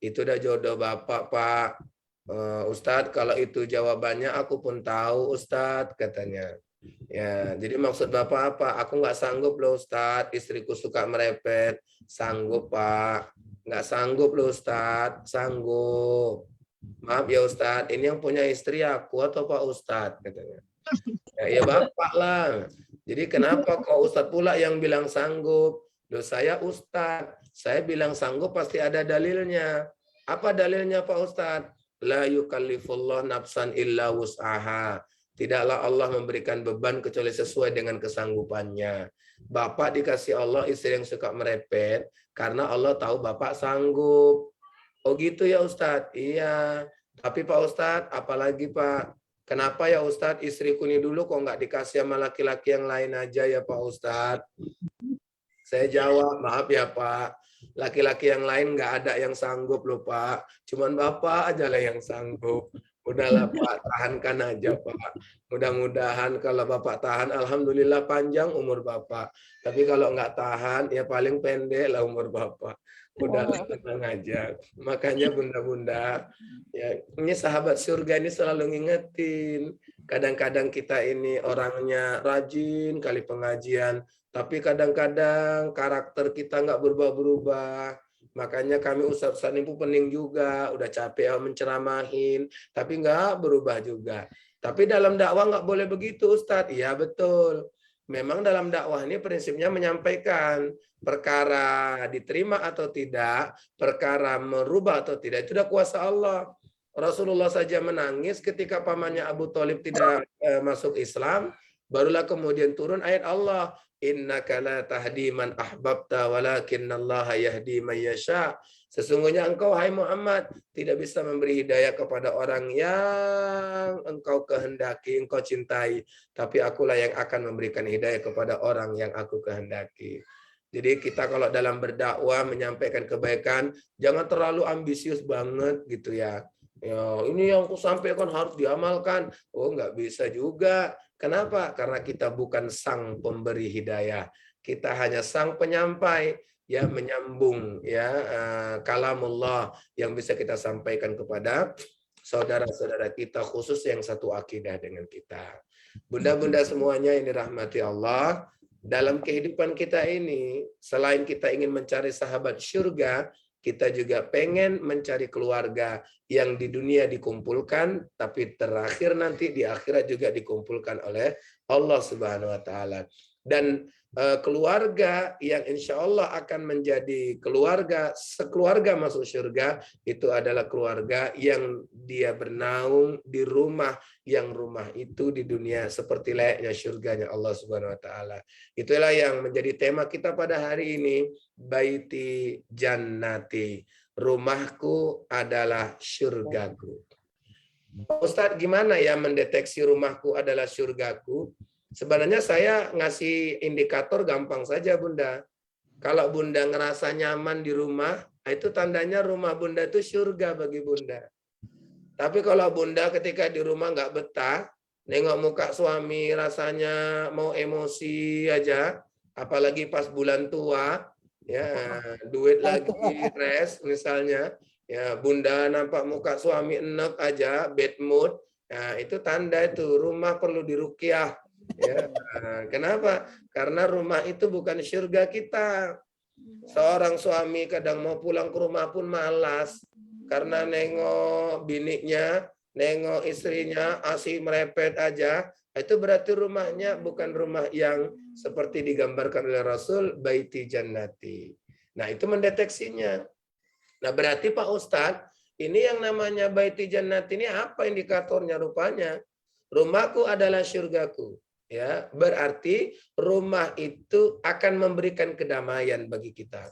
Itu udah jodoh Bapak, Pak. Ustadz, kalau itu jawabannya aku pun tahu, Ustadz, katanya. Ya, jadi maksud Bapak apa? Aku nggak sanggup loh, Ustadz. Istriku suka merepet. Sanggup, Pak. Nggak sanggup loh, Ustadz. Sanggup. Maaf ya, Ustadz. Ini yang punya istri aku atau Pak Ustadz, katanya. Ya Bapak lah. Jadi kenapa kok Ustadz pula yang bilang sanggup? Loh, saya Ustadz. Saya bilang sanggup pasti ada dalilnya. Apa dalilnya Pak Ustadz? La yukallifullah nafsan illa wus'aha. Tidaklah Allah memberikan beban kecuali sesuai dengan kesanggupannya. Bapak dikasih Allah istri yang suka merepet karena Allah tahu Bapak sanggup. Oh gitu ya Ustadz? Iya. Tapi Pak Ustadz, apalagi Pak? Kenapa ya Ustadz istriku ini dulu kok nggak dikasih sama laki-laki yang lain aja ya Pak Ustadz? Saya jawab, maaf ya Pak. Laki-laki yang lain nggak ada yang sanggup loh Pak. Cuman Bapak aja lah yang sanggup. Udahlah Pak, tahankan aja Pak. Mudah-mudahan kalau Bapak tahan, Alhamdulillah panjang umur Bapak. Tapi kalau nggak tahan, ya paling pendek lah umur Bapak. Udahlah tenang aja. Makanya bunda-bunda, ya ini sahabat surga ini selalu ngingetin. Kadang-kadang kita ini orangnya rajin kali pengajian, tapi kadang-kadang karakter kita nggak berubah-berubah. Makanya kami Ustadz ini pening juga, udah capek menceramahin, tapi nggak berubah juga. Tapi dalam dakwah nggak boleh begitu Ustadz. Iya betul. Memang dalam dakwah ini prinsipnya menyampaikan perkara diterima atau tidak, perkara merubah atau tidak, itu udah kuasa Allah. Rasulullah saja menangis ketika pamannya Abu Thalib tidak masuk Islam, barulah kemudian turun ayat Allah, innaka la tahdi man ahbabta walakinallaha yahdi man yasha. Sesungguhnya engkau hai Muhammad tidak bisa memberi hidayah kepada orang yang engkau kehendaki, engkau cintai, tapi akulah yang akan memberikan hidayah kepada orang yang aku kehendaki. Jadi kita kalau dalam berdakwah menyampaikan kebaikan jangan terlalu ambisius banget gitu ya. Ya, ini yang aku sampaikan harus diamalkan. Oh, nggak bisa juga. Kenapa? Karena kita bukan sang pemberi hidayah. Kita hanya sang penyampai, ya menyambung ya kalamullah yang bisa kita sampaikan kepada saudara-saudara kita khusus yang satu akidah dengan kita. Bunda-bunda semuanya ini rahmati Allah. Dalam kehidupan kita ini, selain kita ingin mencari sahabat surga, kita juga pengen mencari keluarga yang di dunia dikumpulkan, tapi terakhir nanti di akhirat juga dikumpulkan oleh Allah Subhanahu wa Ta'ala. Dan keluarga yang insya Allah akan menjadi keluarga, sekeluarga masuk surga, itu adalah keluarga yang dia bernaung di rumah, yang rumah itu di dunia seperti layaknya surganya Allah Subhanahu wa Ta'ala. Itulah yang menjadi tema kita pada hari ini, Baiti Jannati, rumahku adalah surgaku. Ustadz, gimana ya mendeteksi rumahku adalah surgaku? Sebenarnya saya ngasih indikator gampang saja Bunda. Kalau Bunda ngerasa nyaman di rumah, itu tandanya rumah Bunda itu surga bagi Bunda. Tapi kalau Bunda ketika di rumah nggak betah, nengok muka suami rasanya mau emosi aja, apalagi pas bulan tua, ya duit lagi res misalnya, ya Bunda nampak muka suami enek aja, bad mood, nah itu tanda itu rumah perlu diruqyah. Ya, kenapa? Karena rumah itu bukan surga kita. Seorang suami kadang mau pulang ke rumah pun malas karena nengok biniknya, nengok istrinya asih merepet aja. Itu berarti rumahnya bukan rumah yang seperti digambarkan oleh Rasul, baiti jannati. Nah, itu mendeteksinya. Nah, berarti Pak Ustadz, ini yang namanya baiti jannati ini apa indikatornya rupanya? Rumahku adalah surgaku. Ya, berarti rumah itu akan memberikan kedamaian bagi kita.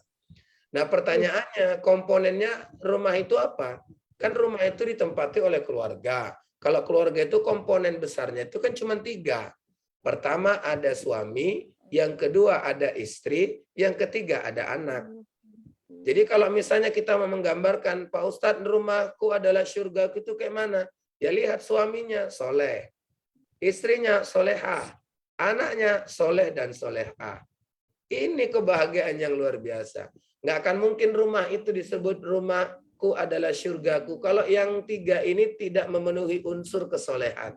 Nah, pertanyaannya, komponennya rumah itu apa? Kan rumah itu ditempati oleh keluarga. Kalau keluarga itu komponen besarnya itu kan cuma 3. Pertama ada suami, yang kedua ada istri, yang ketiga ada anak. Jadi kalau misalnya kita mau menggambarkan, Pak Ustadz, rumahku adalah surga itu kayak mana? Ya lihat suaminya, soleh. Istrinya solehah, anaknya soleh dan solehah. Ini kebahagiaan yang luar biasa. Nggak akan mungkin rumah itu disebut rumah rumahku adalah surgaku. Kalau yang tiga ini tidak memenuhi unsur kesolehan.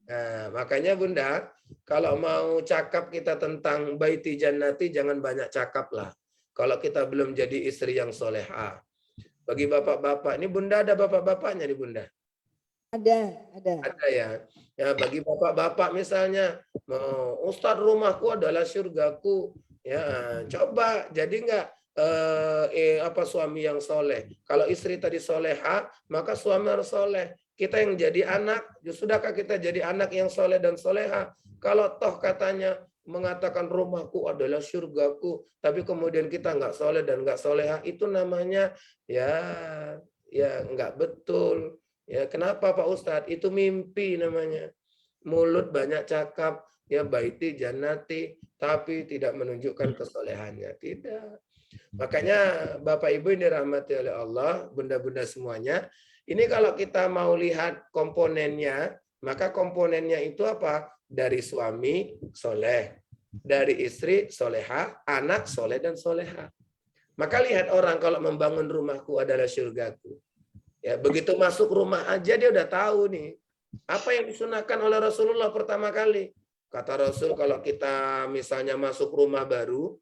Nah, makanya Bunda, kalau mau cakap kita tentang baiti jannati, jangan banyak cakap lah. Kalau kita belum jadi istri yang soleha. Bagi bapak-bapak, ini Bunda ada bapak-bapaknya nih Bunda? Ada. Ada ya. Ya bagi bapak-bapak misalnya, Ustadz rumahku adalah surgaku. Ya, coba jadi enggak suami yang soleh. Kalau istri tadi soleha, maka suami harus soleh. Kita yang jadi anak, sudahkah kita jadi anak yang soleh dan soleha? Kalau toh katanya mengatakan rumahku adalah surgaku, tapi kemudian kita nggak soleh dan nggak soleha, itu namanya ya nggak betul. Ya kenapa Pak Ustadz? Itu mimpi namanya. Mulut banyak cakap, ya baiti jannati, tapi tidak menunjukkan kesolehannya. Tidak. Makanya Bapak Ibu ini dirahmati oleh Allah, bunda-bunda semuanya. Ini kalau kita mau lihat komponennya, maka komponennya itu apa? Dari suami soleh, dari istri soleha, anak soleh dan soleha. Maka lihat orang kalau membangun rumahku adalah surgaku. Ya, begitu masuk rumah aja dia udah tahu nih. Apa yang disunahkan oleh Rasulullah pertama kali? Kata Rasul kalau kita misalnya masuk rumah baru,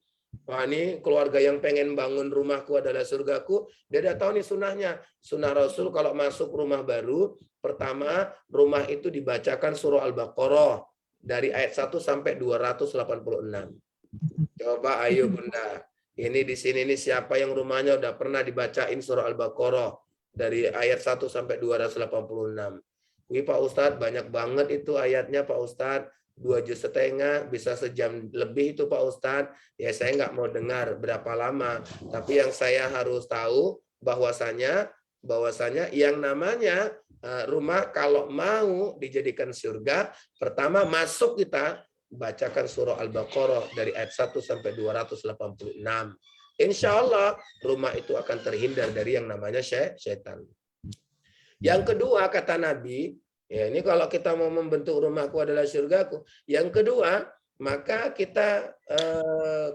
wah ini keluarga yang pengen bangun rumahku adalah surgaku, dia udah tahu nih sunahnya. Sunah Rasul kalau masuk rumah baru, pertama rumah itu dibacakan surah Al-Baqarah dari ayat 1 sampai 286. Coba ayo Bunda, ini di sini nih siapa yang rumahnya udah pernah dibacain surah Al-Baqarah dari ayat 1 sampai 286. Wih Pak Ustadz, banyak banget itu ayatnya Pak Ustadz. 2,5 jam, bisa sejam lebih itu Pak Ustadz. Ya saya nggak mau dengar berapa lama. Tapi yang saya harus tahu bahwasanya yang namanya rumah kalau mau dijadikan surga, pertama masuk kita bacakan surah Al-Baqarah dari ayat 1 sampai 286. Insya Allah rumah itu akan terhindar dari yang namanya syaitan. Yang kedua kata Nabi, ya ini kalau kita mau membentuk rumahku adalah surgaku. Yang kedua, maka kita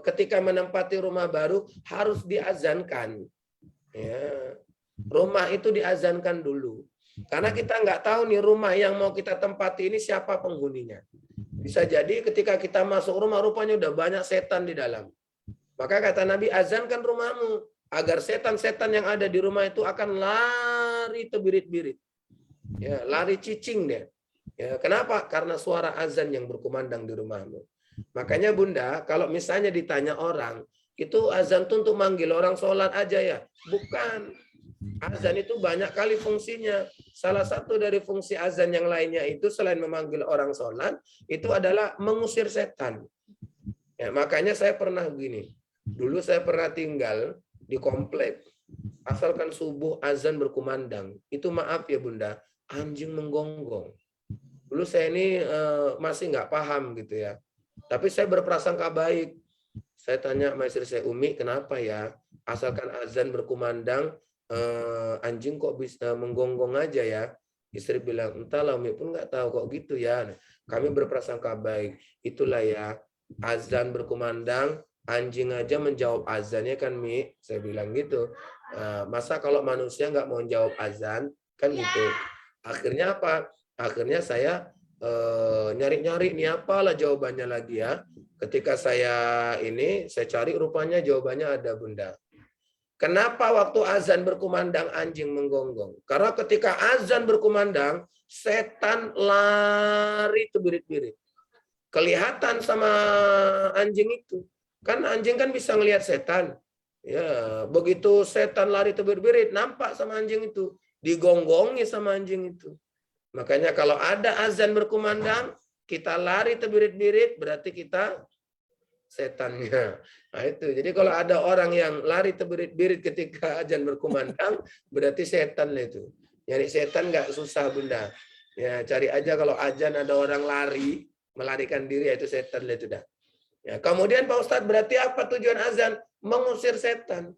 ketika menempati rumah baru harus diazankan. Ya, rumah itu diazankan dulu. Karena kita nggak tahu nih rumah yang mau kita tempati ini siapa penghuninya. Bisa jadi ketika kita masuk rumah rupanya udah banyak setan di dalam. Maka kata Nabi, azankan rumahmu agar setan-setan yang ada di rumah itu akan lari terbirit-birit. Ya, lari cicing dia. Ya, kenapa? Karena suara azan yang berkumandang di rumahmu. Makanya Bunda, kalau misalnya ditanya orang, itu azan itu untuk manggil orang sholat aja ya? Bukan. Azan itu banyak kali fungsinya. Salah satu dari fungsi azan yang lainnya itu selain memanggil orang sholat, itu adalah mengusir setan. Ya, makanya saya pernah begini. Dulu saya pernah tinggal di komplek. Asalkan subuh azan berkumandang. Itu maaf ya Bunda, anjing menggonggong. Dulu saya ini masih nggak paham gitu ya. Tapi saya berprasangka baik. Saya tanya sama istri saya, Umi, kenapa ya? Asalkan azan berkumandang, anjing kok bisa menggonggong aja ya? Istri bilang, entahlah Umi pun nggak tahu kok gitu ya. Kami berprasangka baik. Itulah ya, azan berkumandang, anjing aja menjawab azannya kan Mi? Saya bilang gitu. Masa kalau manusia nggak mau jawab azan? Kan gitu. Akhirnya apa? Akhirnya saya nyari-nyari nih apalah jawabannya lagi ya. Ketika saya cari rupanya jawabannya ada Bunda. Kenapa waktu azan berkumandang anjing menggonggong? Karena ketika azan berkumandang, setan lari terbirit-birit. Kelihatan sama anjing itu. Kan anjing kan bisa ngelihat setan. Ya, begitu setan lari terbirit-birit, nampak sama anjing itu. Digonggongi sama anjing itu. Makanya kalau ada azan berkumandang, kita lari terbirit-birit, berarti kita setannya. Nah itu. Jadi kalau ada orang yang lari terbirit-birit ketika azan berkumandang, berarti setan itu. Nyari setan nggak susah Bunda. Ya cari aja kalau azan ada orang lari, melarikan diri, itu setan itu dah. Ya, kemudian Pak Ustadz, berarti apa tujuan azan? Mengusir setan.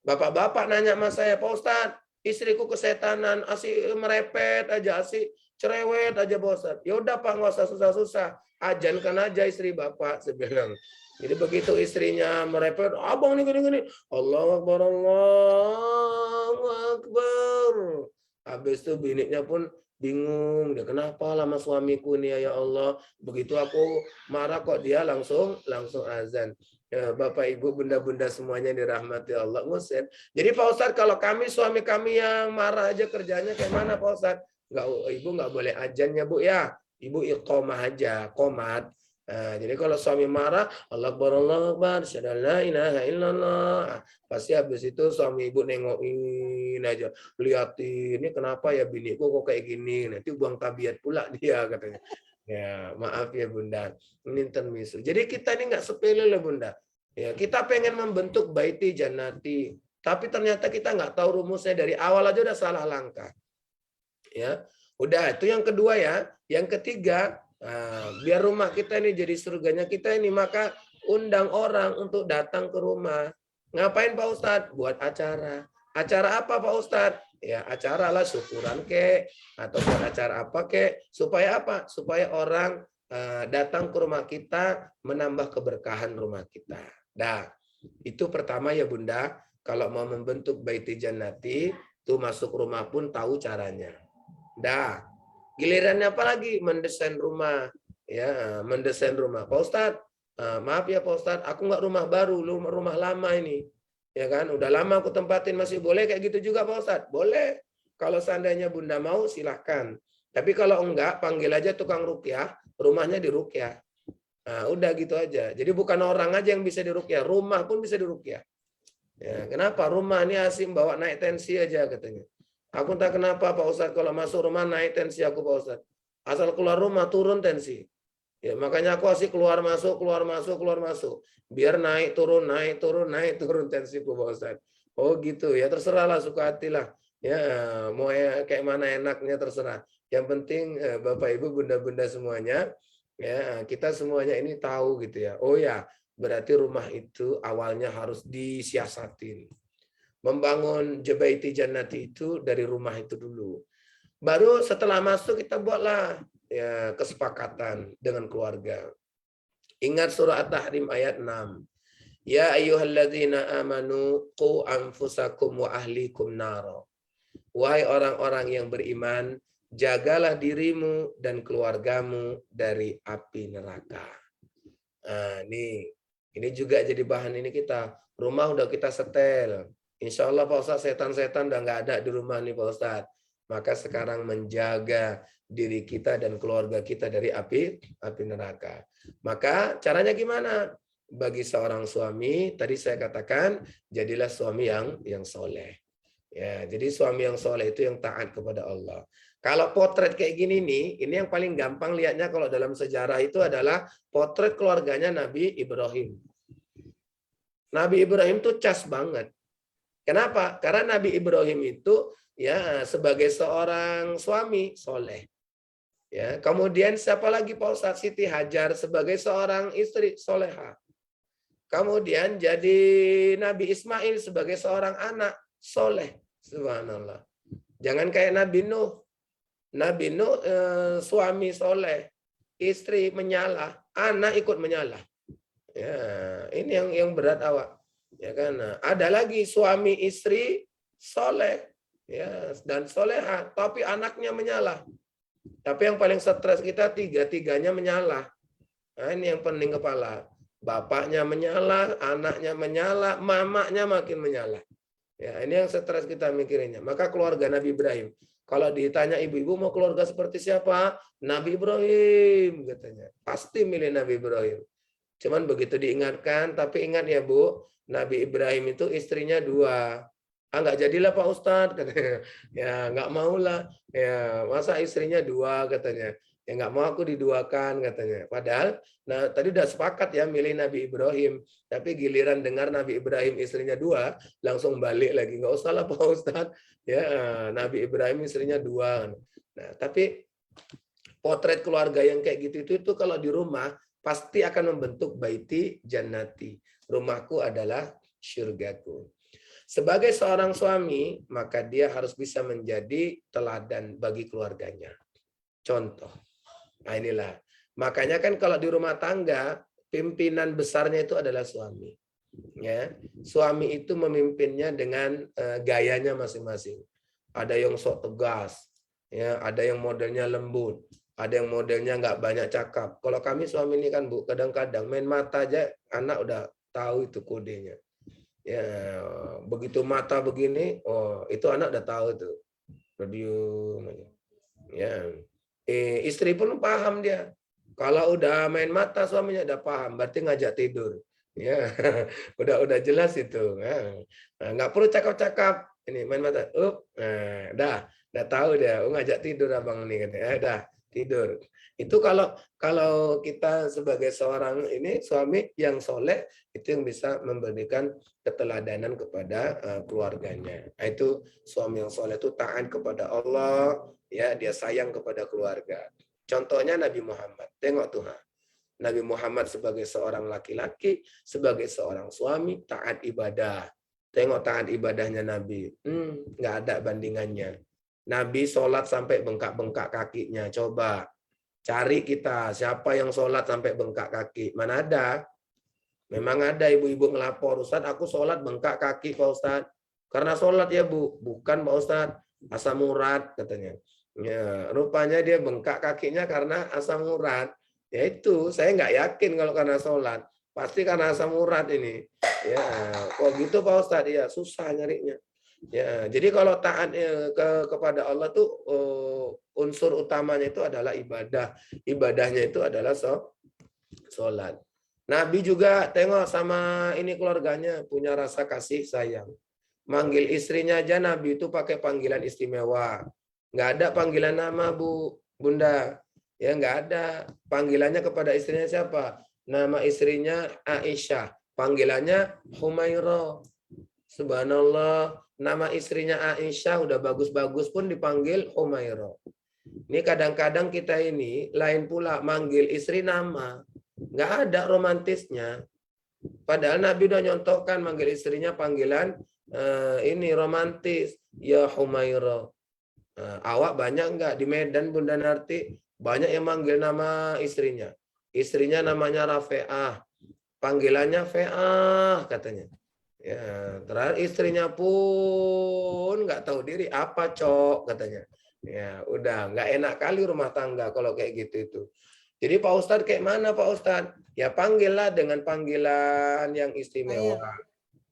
Bapak-bapak nanya sama saya, Pak Ustadz, istriku kesetanan, asik merepet aja, asik cerewet aja Pak Ustadz. Ya udah Pak, nggak usah susah-susah. Ajankan aja istri Bapak, saya bilang. Jadi begitu istrinya merepet, abang nih gini-gini. Allahu Akbar, Allahu Habis itu bininya pun bingung, dia kenapa lama suamiku nih ya Allah. Begitu aku marah kok dia langsung azan. Ya, Bapak Ibu bunda-bunda semuanya dirahmati Allah ngusir. Jadi Pak Ustadz kalau kami suami kami yang marah aja kerjanya kayak mana Pak Ustadz? Enggak, Ibu nggak boleh azannya Bu ya. Ibu iqomah aja, qomat. Nah, jadi kalau suami marah, Allah Akbar, syahadu la ilaha illallah. Nah, pasti habis itu suami ibu nengokin aja, liatin ini kenapa ya biniku kok kayak gini. Nanti buang tabiat pula dia katanya. Ya, maaf ya Bunda. Ini termisu. Jadi kita ini nggak sepele loh Bunda. Ya, kita pengen membentuk baiti jannati, tapi ternyata kita nggak tahu rumusnya dari awal aja udah salah langkah. Ya, udah itu yang kedua ya. Yang ketiga, biar rumah kita ini jadi surganya kita ini, maka undang orang untuk datang ke rumah. Ngapain Pak Ustadz? Buat acara. Acara apa Pak Ustadz? Ya acara lah syukuran kek, atau buat acara apa kek. Supaya apa? Supaya orang datang ke rumah kita, menambah keberkahan rumah kita. Nah, itu pertama ya Bunda. Kalau mau membentuk baiti jannati, tuh masuk rumah pun tahu caranya. Dah. Gilirannya apa lagi? Mendesain rumah. Ya, mendesain rumah. Pak Ustadz, maaf ya Pak Ustadz, aku nggak rumah baru, rumah lama ini. Ya kan, udah lama aku tempatin, masih boleh kayak gitu juga Pak Ustadz? Boleh. Kalau seandainya Bunda mau, silahkan. Tapi kalau enggak, panggil aja tukang rukyah, rumahnya di rukyah. Nah, udah gitu aja. Jadi bukan orang aja yang bisa dirukyah, rumah pun bisa dirukyah. Ya, kenapa? Rumah ini Asim bawa naik tensi aja katanya. Aku entah kenapa Pak Ustadz kalau masuk rumah naik tensi aku Pak Ustadz. Asal keluar rumah turun tensi. Ya, makanya aku asik keluar masuk, keluar masuk, keluar masuk. Biar naik turun, naik turun, naik turun tensiku Pak Ustadz. Oh gitu ya, terserahlah suka hatilah. Ya, mau kayak mana enaknya terserah. Yang penting Bapak Ibu bunda-bunda semuanya, ya kita semuanya ini tahu gitu ya. Oh ya, berarti rumah itu awalnya harus disiasatin. Membangun Jabaiti Jannati itu dari rumah itu dulu. Baru setelah masuk kita buatlah ya kesepakatan dengan keluarga. Ingat surah At-Tahrim ayat 6. Ya ayyuhalladzina amanu qu anfusakum wa ahlikum naro. Wahai orang-orang yang beriman, jagalah dirimu dan keluargamu dari api neraka. Nah, ini juga jadi bahan ini kita. Rumah udah kita setel. Insya Allah Pak Ustadz, setan-setan udah nggak ada di rumah nih Pak Ustadz. Maka sekarang menjaga diri kita dan keluarga kita dari api neraka. Maka caranya gimana? Bagi seorang suami, tadi saya katakan, jadilah suami yang soleh. Ya, jadi suami yang soleh itu yang taat kepada Allah. Kalau potret kayak gini nih, ini yang paling gampang lihatnya kalau dalam sejarah itu adalah potret keluarganya Nabi Ibrahim. Nabi Ibrahim tuh cas banget. Kenapa? Karena Nabi Ibrahim itu ya sebagai seorang suami soleh. Ya, kemudian siapa lagi Pak Ustadz? Siti Hajar sebagai seorang istri soleha. Kemudian jadi Nabi Ismail sebagai seorang anak soleh. Subhanallah. Jangan kayak Nabi Nuh. Nabi Nuh suami soleh, istri menyalah, anak ikut menyalah. Ya, ini yang berat awak. Ya kan, ada lagi suami istri soleh, ya dan soleha, tapi anaknya menyalah. Tapi yang paling stres kita tiga-tiganya menyalah. Nah, ini yang pening kepala. Bapaknya menyalah, anaknya menyalah, mamanya makin menyalah. Ya, ini yang stres kita mikirinnya. Maka keluarga Nabi Ibrahim. Kalau ditanya ibu-ibu mau keluarga seperti siapa? Nabi Ibrahim katanya. Pasti milih Nabi Ibrahim. Cuman begitu diingatkan, tapi ingat ya Bu, Nabi Ibrahim itu istrinya 2. Nggak jadilah Pak Ustadz katanya. Ya nggak mau lah. Ya masa istrinya 2 katanya. Ya nggak mau aku diduakan katanya. Padahal, nah tadi udah sepakat ya milih Nabi Ibrahim. Tapi giliran dengar Nabi Ibrahim istrinya 2, langsung balik lagi. Nggak usah lah Pak Ustadz. Ya Nabi Ibrahim istrinya 2. Nah tapi potret keluarga yang kayak gitu itu kalau di rumah pasti akan membentuk baiti jannati. Rumahku adalah syurgaku. Sebagai seorang suami, maka dia harus bisa menjadi teladan bagi keluarganya. Contoh. Nah inilah. Makanya kan kalau di rumah tangga, pimpinan besarnya itu adalah suami. Ya, suami itu memimpinnya dengan gayanya masing-masing. ada yang sok tegas, ya, ada yang modelnya lembut, ada yang modelnya nggak banyak cakap. Kalau kami suami ini kan Bu, kadang-kadang main mata aja anak udah tahu itu kodenya. Ya, begitu mata begini, oh itu anak udah tahu tuh. Radium aja. Ya. Istri pun paham dia. Kalau udah main mata suaminya udah paham, berarti ngajak tidur. Ya, udah jelas itu. Nah, nggak perlu cakap-cakap. Ini main mata. Nah, udah tahu dia. Ngajak tidur abang ini kan. Dah tidur. Itu kalau kita sebagai seorang ini suami yang soleh itu yang bisa memberikan keteladanan kepada keluarganya. Nah, itu suami yang soleh itu taat kepada Allah, ya dia sayang kepada keluarga. Contohnya Nabi Muhammad. Tengok Tuhan. Nabi Muhammad sebagai seorang laki-laki, sebagai seorang suami, taat ibadah. Tengok taat ibadahnya Nabi. Nggak ada bandingannya. Nabi sholat sampai bengkak-bengkak kakinya. Coba cari kita, siapa yang sholat sampai bengkak kaki? Mana ada? Memang ada ibu-ibu ngelapor, Ustaz, aku sholat bengkak kaki Pak Ustaz. Karena sholat ya Bu. Bukan Pak Ustaz, asam urat katanya. Ya, rupanya dia bengkak kakinya karena asam urat. Ya itu, saya nggak yakin kalau karena sholat. Pasti karena asam urat ini. Ya, kok gitu Pak Ustaz? Ya, susah nyarinya. Ya, jadi kalau taat kepada Allah tuh unsur utamanya itu adalah ibadah. Ibadahnya itu adalah sholat. Nabi juga tengok sama ini keluarganya punya rasa kasih sayang. Manggil istrinya aja Nabi itu pakai panggilan istimewa. Nggak ada panggilan nama Bunda. Ya nggak ada. Panggilannya kepada istrinya siapa? Nama istrinya Aisyah. Panggilannya Humairah. Subhanallah. Nama istrinya Aisyah udah bagus-bagus pun dipanggil Humairah. Ini kadang-kadang kita ini lain pula manggil istri nama. Nggak ada romantisnya. Padahal Nabi udah nyontohkan manggil istrinya panggilan ini romantis. Ya Humairah. Awak banyak nggak di Medan Bunda Narti? Banyak yang manggil nama istrinya. Istrinya namanya Rafeah. Panggilannya Feah katanya. Ya, terakhir istrinya pun nggak tahu diri apa cok katanya. Ya, udah nggak enak kali rumah tangga kalau kayak gitu itu. Jadi Pak Ustadz kayak mana Pak Ustadz? Ya panggillah dengan panggilan yang istimewa.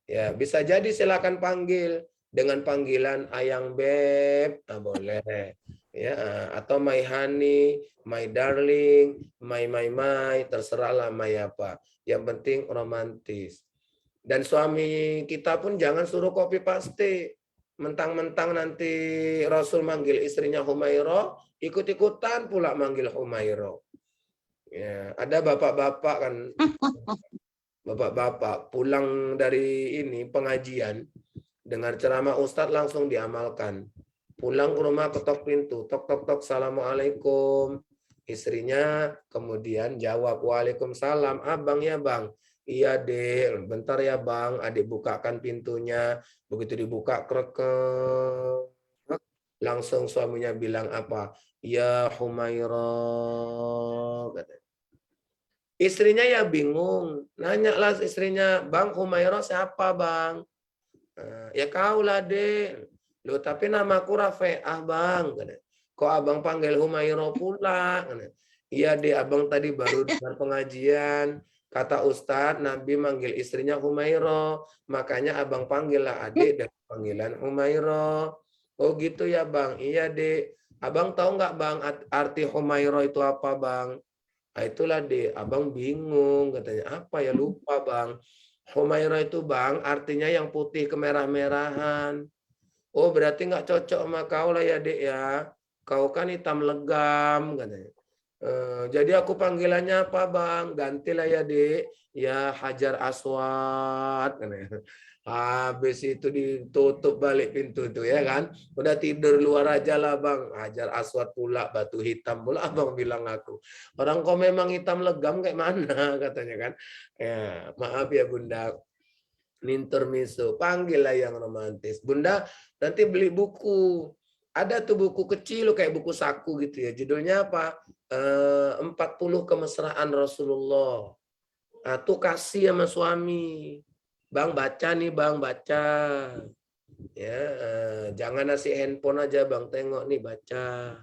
Ya bisa jadi silakan panggil dengan panggilan ayang beb, nah boleh. Ya, atau my honey, my darling, my, terserahlah my apa. Yang penting romantis. Dan suami kita pun jangan suruh copy paste. Mentang-mentang nanti Rasul manggil istrinya Humairah, ikut-ikutan pula manggil Humairah. Ya, ada bapak-bapak kan, bapak-bapak pulang dari ini pengajian, dengar ceramah Ustadz langsung diamalkan. Pulang ke rumah ketok pintu, tok tok tok, assalamualaikum. Istrinya kemudian jawab, waalaikumsalam, abang ya bang. Iya dek, bentar ya bang, adik bukakan pintunya. Begitu dibuka krek, langsung suaminya bilang apa? Ya Humairah. Istrinya ya bingung, nanya lah istrinya, bang Humairah siapa bang? Ya kau lah dek. Loh tapi namaku Rafeah bang. Kok abang panggil Humairah pula? Iya dek, abang tadi baru dengar pengajian. Kata Ustadz, Nabi manggil istrinya Humairah. Makanya abang panggil lah adik dengan panggilan Humairah. Oh gitu ya bang. Iya dek. Abang tahu nggak bang arti Humairah itu apa bang? Nah, itulah dek. Abang bingung katanya. Apa ya lupa bang. Humairah itu bang artinya yang putih kemerah-merahan. Oh berarti nggak cocok sama kau lah ya dek ya. Kau kan hitam legam katanya. Jadi aku panggilannya apa bang? Gantilah ya dek. Ya Hajar Aswad. Habis itu ditutup balik pintu itu ya kan. Udah tidur luar aja lah bang. Hajar Aswad pula, batu hitam pula abang bilang aku. Orang kau memang hitam legam kayak mana katanya kan. Ya, maaf ya bunda. Intermezzo, panggillah yang romantis. Bunda nanti beli buku. Ada tuh buku kecil kayak buku saku gitu ya. Judulnya apa? 40 kemesraan Rasulullah. Nah, tuh kasih sama suami. Bang baca nih, bang baca. Ya, jangan ngasih handphone aja Bang, tengok nih baca.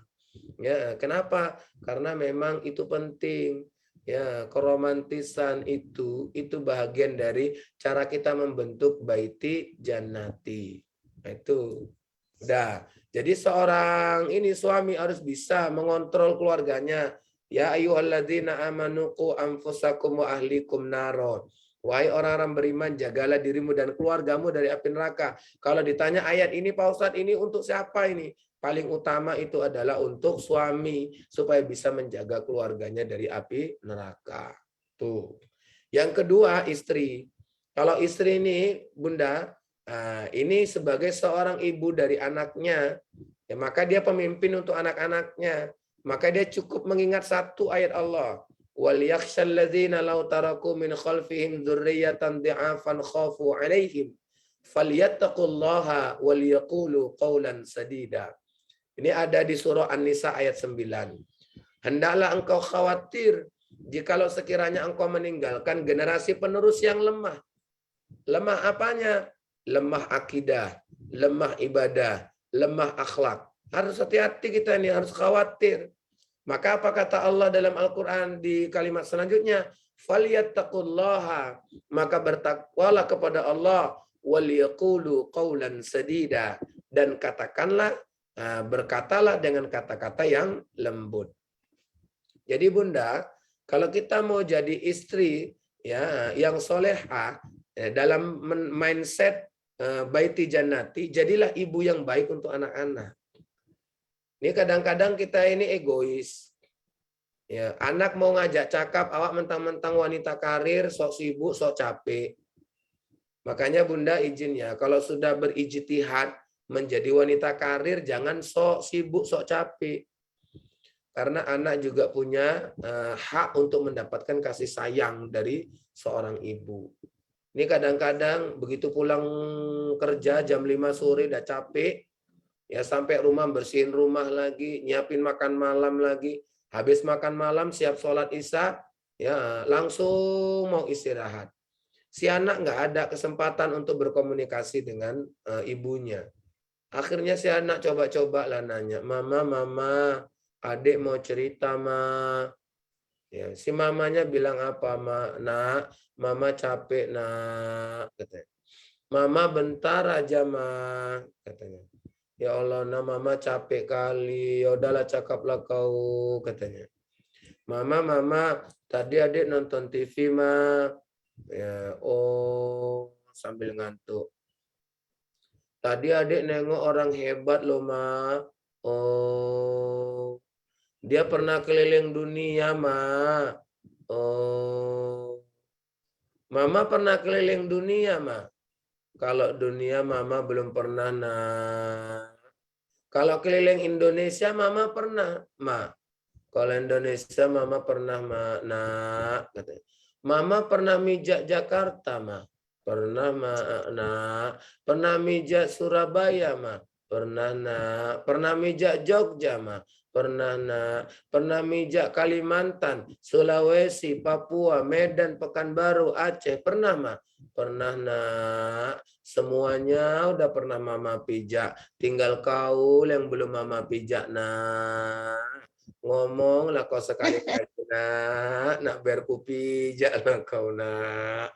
Ya, kenapa? Karena memang itu penting. Ya, keromantisan itu bagian dari cara kita membentuk baiti jannati. Nah, itu. Udah. Jadi seorang ini suami harus bisa mengontrol keluarganya. Ya ayyuhalladzina amanu qu anfusakum wa ahlikum naron. Wahai orang-orang beriman, jagalah dirimu dan keluargamu dari api neraka. Kalau ditanya ayat ini Pak Ustadz, ini untuk siapa ini? Paling utama itu adalah untuk suami supaya bisa menjaga keluarganya dari api neraka. Tuh. Yang kedua istri. Kalau istri ini Bunda, ini sebagai seorang ibu dari anaknya, ya maka dia pemimpin untuk anak-anaknya. Maka dia cukup mengingat satu ayat Allah. وَلْيَخْشَ الَّذِينَ لَوْ تَرَكُوا مِنْ خَلْفِهِمْ ذُرِّيَّةً ضِعَافًا خَافُوا عَلَيْهِمْ فَلْيَتَّقُوا اللَّهَ وَلْيَقُولُوا قَوْلًا سَدِيدًا. Ini ada di surah An-Nisa ayat 9. Hendaklah engkau khawatir jikalau sekiranya engkau meninggalkan generasi penerus yang lemah. Lemah apanya? Lemah akidah, lemah ibadah, lemah akhlak. Harus hati-hati kita ini, harus khawatir. Maka apa kata Allah dalam Al-Quran di kalimat selanjutnya? Falyattaqullaha, maka bertakwalah kepada Allah, waliyaqulu qawlan sadida, dan katakanlah, berkatalah dengan kata-kata yang lembut. Jadi Bunda, kalau kita mau jadi istri ya yang solehah, dalam mindset baiti jannati, jadilah ibu yang baik untuk anak-anak. Ini kadang-kadang kita ini egois. Ya, anak mau ngajak cakap, awak mentang-mentang wanita karir, sok sibuk, sok capek. Makanya Bunda izin ya, kalau sudah berijtihad menjadi wanita karir, jangan sok sibuk, sok capek. Karena anak juga punya hak untuk mendapatkan kasih sayang dari seorang ibu. Ini kadang-kadang begitu pulang kerja jam 5 sore udah capek, ya sampai rumah bersihin rumah lagi, nyiapin makan malam lagi. Habis makan malam siap sholat isya, ya langsung mau istirahat. Si anak nggak ada kesempatan untuk berkomunikasi dengan ibunya. Akhirnya si anak coba-coba lah nanya, mama, adik mau cerita ma. Ya, si mamanya bilang apa ma? Nak, mama capek nak, katanya. Mama bentar aja ma, katanya. Ya Allah, mama capek kali. Ya udahlah cakaplah kau, katanya. Mama, tadi adik nonton TV ma. Ya, oh sambil ngantuk. Tadi adik nengok orang hebat loh ma. Oh, dia pernah keliling dunia ma. Oh, mama pernah keliling dunia ma. Kalau dunia mama belum pernah nah. Kalau keliling Indonesia mama pernah, Ma. Kalau Indonesia mama pernah, Ma. Nak, katanya. Mama pernah mijak Jakarta, Ma. Pernah, Ma. Nak. Pernah mijak Surabaya, Ma. Pernah, Nak. Pernah mijak Jogja, Ma. Pernah, Nak. Pernah mijak Kalimantan, Sulawesi, Papua, Medan, Pekanbaru, Aceh. Pernah, Ma. Pernah, Nak. Semuanya udah pernah mama pijak. Tinggal kau yang belum mama pijak, nak. Ngomonglah kau sekali-kali, nak biar ku pijak lah kau, nak.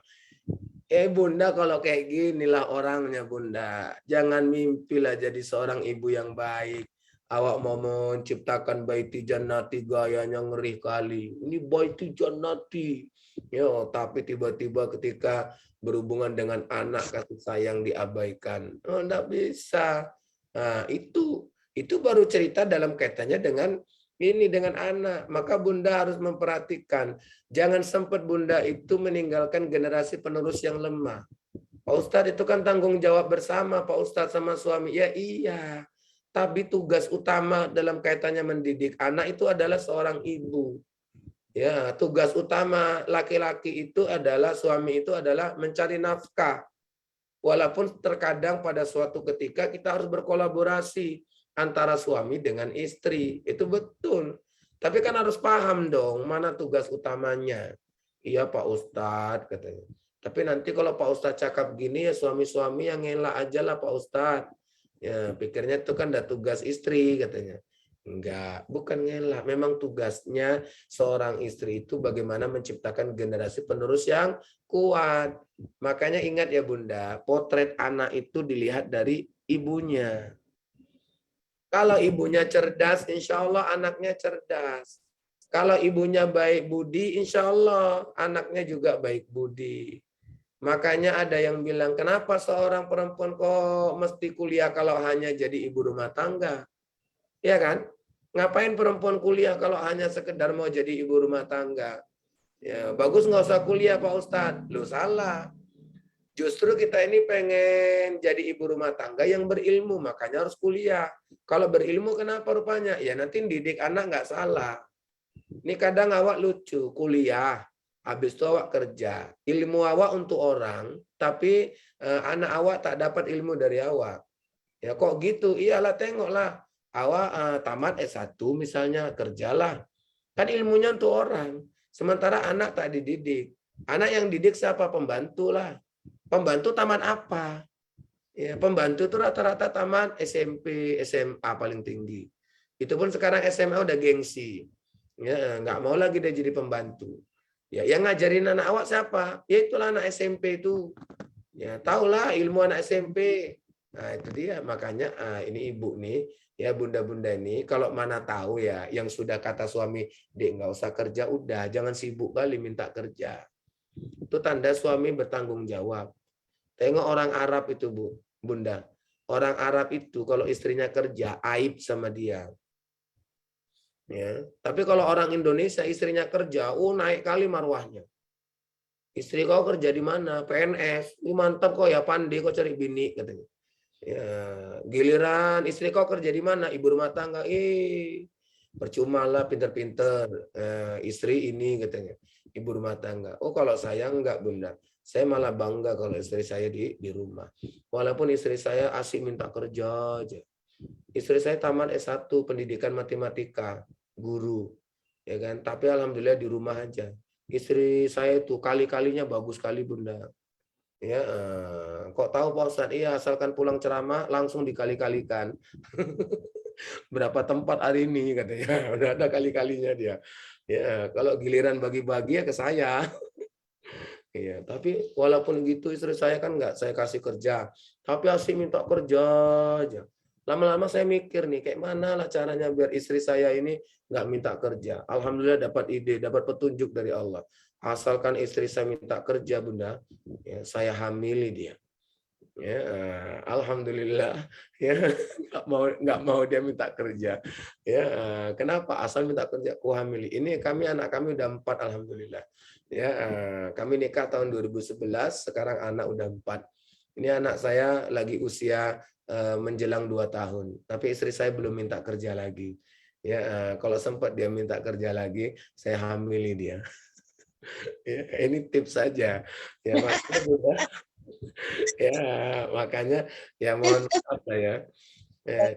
Bunda kalau kayak ginilah orangnya Bunda. Jangan mimpilah jadi seorang ibu yang baik. Awak mau menciptakan baiti jannati gayanya ngeri kali. Ini baiti jannati. Ya, tapi tiba-tiba ketika berhubungan dengan anak kasih sayang diabaikan. Oh, enggak bisa. Nah, itu baru cerita dalam kaitannya dengan ini dengan anak. Maka Bunda harus memperhatikan. Jangan sempat Bunda itu meninggalkan generasi penerus yang lemah. Pak Ustadz itu kan tanggung jawab bersama Pak Ustadz sama suami. Ya iya. Tapi tugas utama dalam kaitannya mendidik anak itu adalah seorang ibu. Ya, tugas utama laki-laki itu adalah suami itu adalah mencari nafkah. Walaupun terkadang pada suatu ketika kita harus berkolaborasi antara suami dengan istri. Itu betul. Tapi kan harus paham dong mana tugas utamanya. Iya Pak Ustadz katanya. Tapi nanti kalau Pak Ustadz cakap gini ya suami-suami yang ngelak aja lah Pak Ustadz. Ya, pikirnya itu kan udah tugas istri katanya. Enggak, bukan ngelak. Memang tugasnya seorang istri itu bagaimana menciptakan generasi penerus yang kuat. Makanya ingat ya Bunda, potret anak itu dilihat dari ibunya. Kalau ibunya cerdas, insya Allah anaknya cerdas. Kalau ibunya baik budi, insya Allah anaknya juga baik budi. Makanya ada yang bilang, kenapa seorang perempuan kok mesti kuliah kalau hanya jadi ibu rumah tangga? Ya kan? Ngapain perempuan kuliah kalau hanya sekedar mau jadi ibu rumah tangga? Ya, bagus nggak usah kuliah Pak Ustadz. Lu salah. Justru kita ini pengen jadi ibu rumah tangga yang berilmu, makanya harus kuliah. Kalau berilmu kenapa rupanya? Ya nanti didik anak nggak salah. Ini kadang awak lucu, kuliah, habis itu awak kerja. Ilmu awak untuk orang, tapi anak awak tak dapat ilmu dari awak. Ya kok gitu? Iyalah tengoklah. Awak tamat S1 misalnya, kerjalah. Kan ilmunya untuk orang. Sementara anak tak dididik. Anak yang didik siapa? Pembantu lah. Pembantu tamat apa? Ya, pembantu itu rata-rata tamat SMP, SMA paling tinggi. Itu pun sekarang SMA udah gengsi. Ya, nggak mau lagi dia jadi pembantu. Ya, yang ngajarin anak awak siapa? Ya itulah anak SMP itu. Ya, tahulah ilmu anak SMP. Nah, itu dia. Makanya ini ibu nih, ya bunda-bunda ini, kalau mana tahu ya, yang sudah kata suami, Dek nggak usah kerja, udah jangan sibuk kali minta kerja. Itu tanda suami bertanggung jawab. Tengok orang Arab itu, Bu, Bunda. Orang Arab itu kalau istrinya kerja, aib sama dia. Ya. Tapi kalau orang Indonesia istrinya kerja, naik kali marwahnya. Istri kau kerja di mana? PNS. Ini mantap kok ya, pandai kok cari bini katanya. Ya, giliran istri kau kerja di mana? Ibu rumah tangga. Percuma lah pinter-pinter. Istri ini katanya. Ibu rumah tangga. Oh, kalau saya enggak, Bunda. Saya malah bangga kalau istri saya di rumah. Walaupun istri saya asik minta kerja aja. Istri saya tamat S1 pendidikan matematika, guru. Ya kan? Tapi alhamdulillah di rumah aja. Istri saya itu kali-kalinya bagus sekali, Bunda. Ya, kok tahu Pak Ustadz? Iya, asalkan pulang ceramah langsung dikali-kalikan. Berapa tempat hari ini katanya. Udah ada kali-kalinya dia. Ya, kalau giliran bagi-bagi ya ke saya. Iya, tapi walaupun gitu istri saya kan nggak saya kasih kerja, tapi asik minta kerja aja. Lama-lama saya mikir nih, kayak mana lah caranya biar istri saya ini nggak minta kerja. Alhamdulillah dapat ide, dapat petunjuk dari Allah. Asalkan istri saya minta kerja, Bunda, ya, saya hamili dia. Ya, alhamdulillah, ya nggak mau dia minta kerja. Ya, kenapa? Asal minta kerja, ku hamili. Ini anak kami udah 4, alhamdulillah. Ya, kami nikah tahun 2011, sekarang anak udah 4. Ini anak saya lagi usia menjelang 2 tahun, tapi istri saya belum minta kerja lagi. Ya, kalau sempat dia minta kerja lagi, saya hamili dia. Ya, ini tips saja. Ya, makanya ya, makanya ya mohon maaf ya.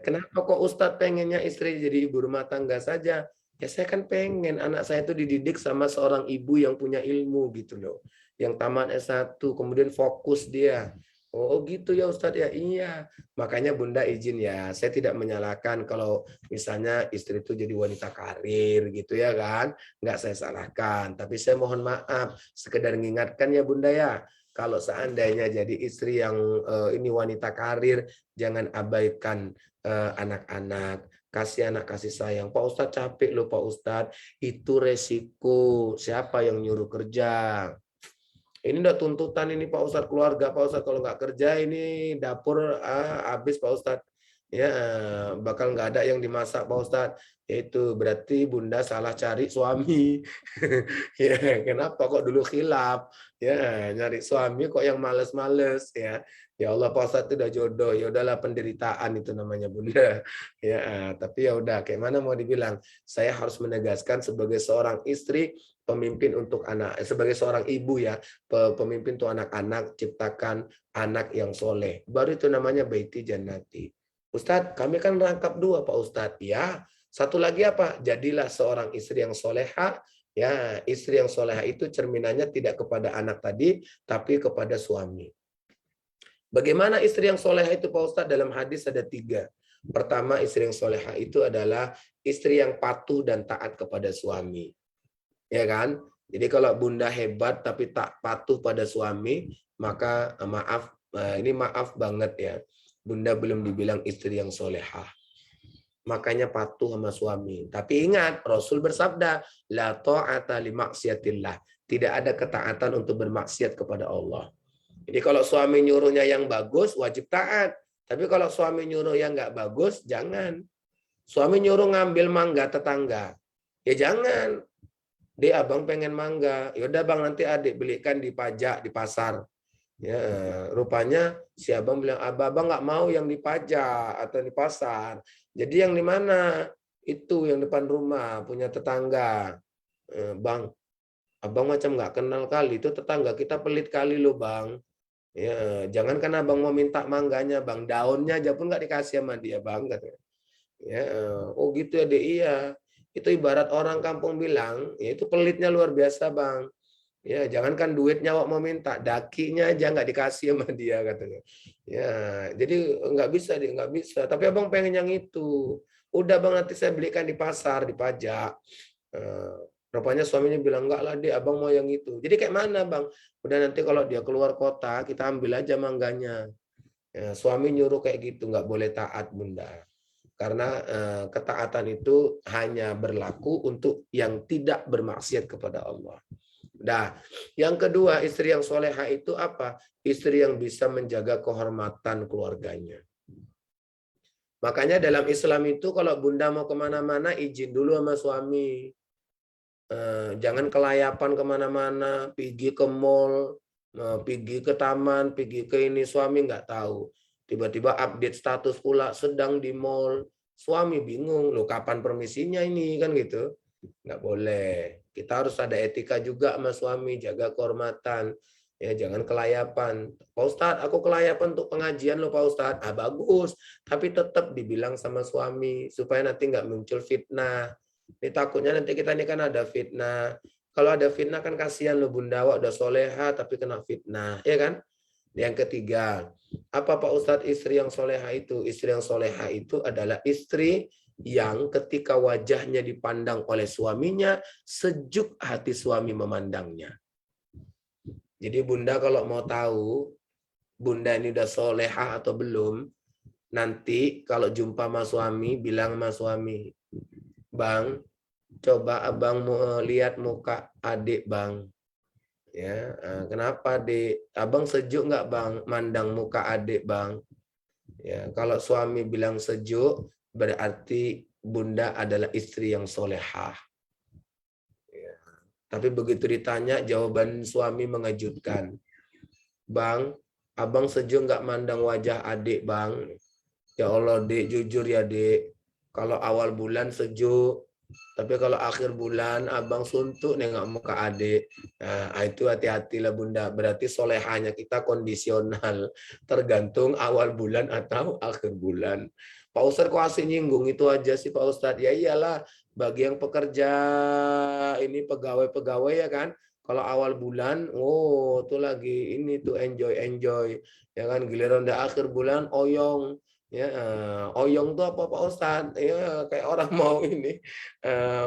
Kenapa kok Ustadz pengennya istri jadi ibu rumah tangga saja? Ya saya kan pengen anak saya itu dididik sama seorang ibu yang punya ilmu gitu loh. Yang tamat S1, kemudian fokus dia. Oh gitu ya Ustadz ya, iya. Makanya Bunda izin ya, saya tidak menyalahkan kalau misalnya istri itu jadi wanita karir gitu ya kan. Nggak saya salahkan, tapi saya mohon maaf, sekedar mengingatkan ya Bunda ya. Kalau seandainya jadi istri yang ini wanita karir, jangan abaikan anak-anak, kasih anak kasih sayang. Pak Ustadz capek loh Pak Ustadz, itu resiko. Siapa yang nyuruh kerja? Ini udah tuntutan ini Pak Ustadz, keluarga Pak Ustadz, kalau nggak kerja ini dapur habis Pak Ustadz. Ya, bakal nggak ada yang dimasak Pak Ustadz. Itu berarti Bunda salah cari suami. Ya, kenapa kok dulu khilaf? Ya, nyari suami kok yang males-males ya. Ya Allah Pak Ustadz itu udah jodoh, ya udahlah penderitaan itu namanya Bunda. Ya, tapi ya udah kayak mana mau dibilang, saya harus menegaskan sebagai seorang istri, pemimpin untuk anak, sebagai seorang ibu ya, pemimpin untuk anak-anak, ciptakan anak yang soleh. Baru itu namanya baiti jannati. Ustadz, kami kan rangkap 2 Pak Ustadz. Ya, satu lagi apa? Jadilah seorang istri yang soleha, Ya, istri yang soleha itu cerminannya tidak kepada anak tadi, tapi kepada suami. Bagaimana istri yang soleha itu Pak Ustadz? Dalam hadis ada 3. Pertama, istri yang soleha itu adalah istri yang patuh dan taat kepada suami. Ya kan? Jadi kalau bunda hebat tapi tak patuh pada suami, maka ini maaf banget ya. Bunda belum dibilang istri yang solehah. Makanya patuh sama suami. Tapi ingat, Rasul bersabda, la ta'ata li maksiatillah. Tidak ada ketaatan untuk bermaksiat kepada Allah. Jadi kalau suami nyuruhnya yang bagus, wajib taat. Tapi kalau suami nyuruh yang nggak bagus, jangan. Suami nyuruh ngambil mangga tetangga, ya jangan. Dia abang pengen mangga, yaudah bang nanti adik belikan di pajak di pasar. Ya, rupanya si abang bilang, abang nggak mau yang di pajak atau di pasar. Jadi yang di mana? Itu yang depan rumah punya tetangga. Bang, abang macam nggak kenal kali, itu tetangga kita pelit kali loh bang. Ya, jangan kan abang mau minta mangganya bang, daunnya aja pun nggak dikasih sama dia bang, katanya. Ya, oh gitu ya deh, iya. Itu ibarat orang kampung bilang, ya itu pelitnya luar biasa bang. Ya, jangankan duitnya awak mau minta, dakinya aja nggak dikasih sama dia katanya. Ya, jadi nggak bisa dia nggak bisa. Tapi abang pengen yang itu. Udah bang nanti saya belikan di pasar di pajak. Eh, Rupanya suaminya bilang enggak lah dia abang mau yang itu. Jadi kayak mana bang? Udah nanti kalau dia keluar kota kita ambil aja mangganya. Ya, suami nyuruh kayak gitu nggak boleh taat bunda. Karena ketaatan itu hanya berlaku untuk yang tidak bermaksiat kepada Allah. Nah, yang kedua, istri yang soleha itu apa? Istri yang bisa menjaga kehormatan keluarganya. Makanya dalam Islam itu kalau bunda mau kemana-mana, izin dulu sama suami. Jangan kelayapan kemana-mana, pergi ke mall, pergi ke taman, pergi ke ini, suami nggak tahu. Tiba-tiba update status pula, sedang di mall. Suami bingung, loh kapan permisinya ini, kan gitu. Nggak boleh. Kita harus ada etika juga sama suami, jaga kehormatan. Ya, jangan kelayapan. Pak Ustadz, aku kelayapan untuk pengajian loh Pak Ustadz. Ah, bagus. Tapi tetap dibilang sama suami, supaya nanti nggak muncul fitnah. Ini takutnya nanti kita ini kan ada fitnah. Kalau ada fitnah kan kasihan loh bunda, wak udah soleha tapi kena fitnah. Ya kan? Yang ketiga, apa Pak Ustadz istri yang soleha itu? Istri yang soleha itu adalah istri yang ketika wajahnya dipandang oleh suaminya, sejuk hati suami memandangnya. Jadi bunda kalau mau tahu, bunda ini udah soleha atau belum, nanti kalau jumpa sama suami, bilang sama suami, bang, coba abang mau lihat muka adik bang. Ya, kenapa adik? Abang sejuk nggak bang mandang muka adik bang? Ya, kalau suami bilang sejuk, berarti bunda adalah istri yang solehah. Ya. Tapi begitu ditanya, jawaban suami mengejutkan. Bang, abang sejuk nggak mandang wajah adik bang? Ya Allah, dek, jujur ya dek. Kalau awal bulan sejuk, tapi kalau akhir bulan abang suntuk nengok muka adik. Nah, itu hati-hatilah bunda. Berarti solehanya kita kondisional. Tergantung awal bulan atau akhir bulan. Pak Ustadz kok asing nyinggung itu aja sih Pak Ustadz. Ya iyalah, bagi yang pekerja ini pegawai-pegawai ya kan. Kalau awal bulan, oh tuh lagi ini tuh enjoy. Ya kan, giliran udah akhir bulan, oyong. Ya, oyong tuh apa Pak Ustadz? Ya kayak orang mau ini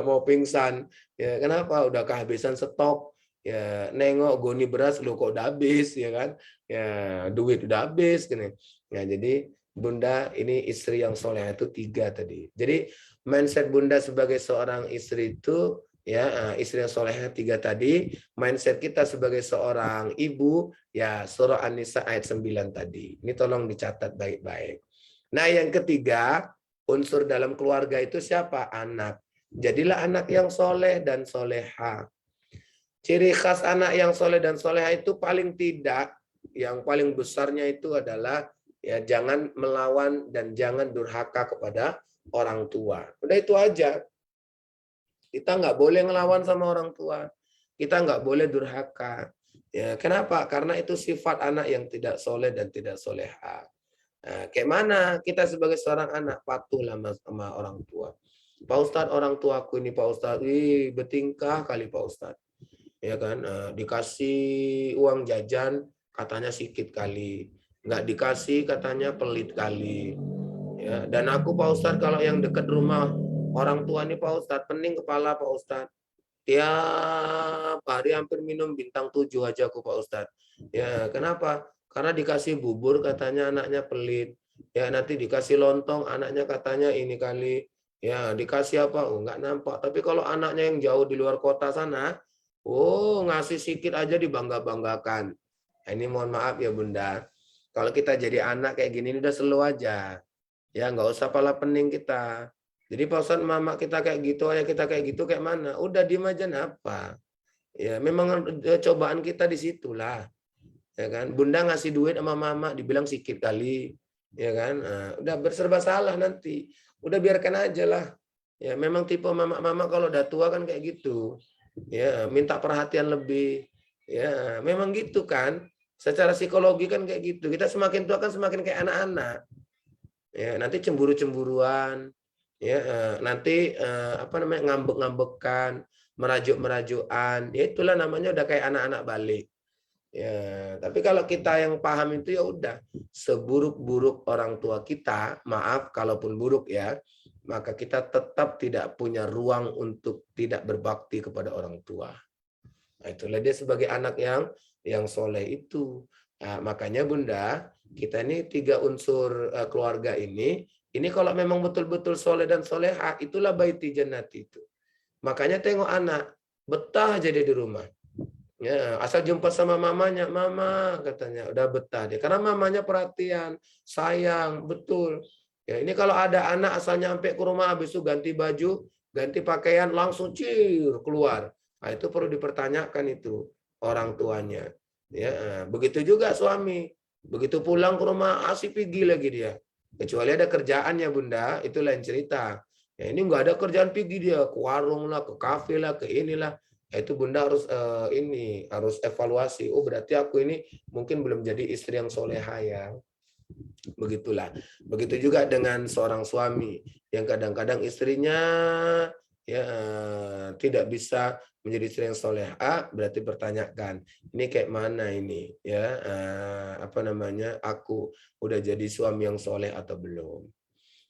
mau pingsan. Ya kenapa? Udah kehabisan stok. Ya nengok goni beras lu kok udah habis ya kan? Ya duit udah habis gini. Ya jadi Bunda ini istri yang soleh itu 3 tadi. Jadi mindset Bunda sebagai seorang istri itu ya istri yang soleh 3 tadi. Mindset kita sebagai seorang ibu ya surah An-Nisa ayat 9 tadi. Ini tolong dicatat baik-baik. Nah, yang ketiga, unsur dalam keluarga itu siapa? Anak. Jadilah anak yang soleh dan soleha. Ciri khas anak yang soleh dan soleha itu paling tidak, yang paling besarnya itu adalah ya jangan melawan dan jangan durhaka kepada orang tua. Udah itu aja. Kita nggak boleh ngelawan sama orang tua. Kita nggak boleh durhaka. Ya, kenapa? Karena itu sifat anak yang tidak soleh dan tidak soleha. Nah, kayak mana kita sebagai seorang anak patuhlah sama orang tua. Pak Ustadz, orang tuaku ini Pak Ustadz, bertingkah kali Pak Ustadz. Ya kan, dikasih uang jajan katanya sikit kali, nggak dikasih katanya pelit kali. Ya, dan aku Pak Ustadz kalau yang dekat rumah orang tua ini Pak Ustadz, pening kepala Pak Ustadz. Tiap hari hampir minum bintang 7 aja aku Pak Ustadz. Ya, kenapa? Karena dikasih bubur katanya anaknya pelit. Ya, nanti dikasih lontong anaknya katanya ini kali. Ya, dikasih apa? Oh, nggak nampak. Tapi kalau anaknya yang jauh di luar kota sana, oh, ngasih sedikit aja dibangga-banggakan. Nah, ini mohon maaf ya Bunda. Kalau kita jadi anak kayak gini udah slow aja. Ya, nggak usah pala pening kita. Jadi Pak Ustadz, mama kita kayak gitu, ayah kita kayak gitu, kayak mana? Udah diem aja napa? Ya, memang cobaan kita di situlah. Ya kan? Bunda ngasih duit sama mama, dibilang sikit kali. Ya kan? Nah, udah berserba salah nanti. Udah biarkan aja lah. Ya, memang tipe mama-mama kalau udah tua kan kayak gitu. Ya, minta perhatian lebih. Ya, memang gitu kan. Secara psikologi kan kayak gitu. Kita semakin tua kan semakin kayak anak-anak. Ya, nanti cemburu-cemburuan, ya, nanti apa namanya, ngambek-ngambekan, merajuk-merajukan, ya itulah namanya udah kayak anak-anak balik. Ya, tapi kalau kita yang paham itu ya udah, seburuk-buruk orang tua kita, maaf kalaupun buruk ya, maka kita tetap tidak punya ruang untuk tidak berbakti kepada orang tua. Nah, itulah dia sebagai anak yang soleh itu. Nah, makanya Bunda, kita ini 3 unsur keluarga ini kalau memang betul-betul soleh dan soleha, itulah baiti jannati itu. Makanya tengok anak, betah aja dia di rumah. Ya, asal jumpa sama mamanya, mama katanya, udah betah dia. Karena mamanya perhatian, sayang, betul. Ya, ini kalau ada anak asalnya sampai ke rumah habis itu ganti baju, ganti pakaian, langsung keluar. Nah, itu perlu dipertanyakan itu orang tuanya. Ya, begitu juga suami. Begitu pulang ke rumah asik pergi lagi dia. Kecuali ada kerjaannya Bunda, itu lain cerita. Ya, ini nggak ada kerjaan pergi dia ke warung lah, ke kafe lah, ke inilah. Itu Bunda harus harus evaluasi. Oh, berarti aku ini mungkin belum jadi istri yang soleha ya. Begitulah. Begitu juga dengan seorang suami yang kadang-kadang istrinya ya tidak bisa menjadi istri yang soleha, berarti pertanyakan ini kayak mana ini ya, apa namanya, aku udah jadi suami yang soleh atau belum.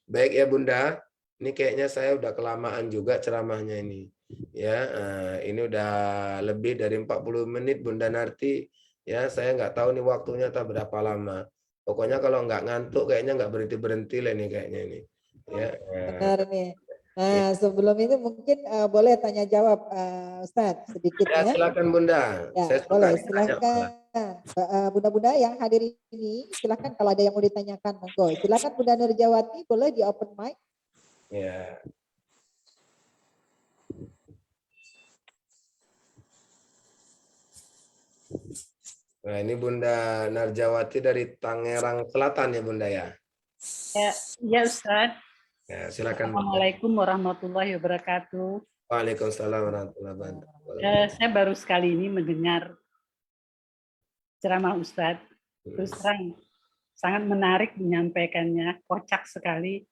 Baik ya Bunda, ini kayaknya saya udah kelamaan juga ceramahnya ini. Ya, ini udah lebih dari 40 menit Bunda Narti. Ya, saya nggak tahu nih waktunya tak berapa lama. Pokoknya kalau nggak ngantuk kayaknya nggak berhenti-berhenti lah nih kayaknya ini. Ya, benar nih. Nah, sebelum ini mungkin boleh tanya jawab Ustadz sedikit ya ya. silakan Bunda. Ya, Saya suka boleh ditanya malah. silakan. Bunda-bunda yang hadir ini silakan kalau ada yang mau ditanyakan monggo. Silakan Bunda Nurjawati, boleh di open mic. Ya. Nah, ini Bunda Narjawati dari Tangerang Selatan ya Bunda ya. Ya Ustaz. Ya, silakan. Assalamualaikum warahmatullahi wabarakatuh. Waalaikumsalam warahmatullahi wabarakatuh. Saya baru sekali ini mendengar ceramah Ustaz. Terus terang sangat menarik menyampaikannya, kocak sekali.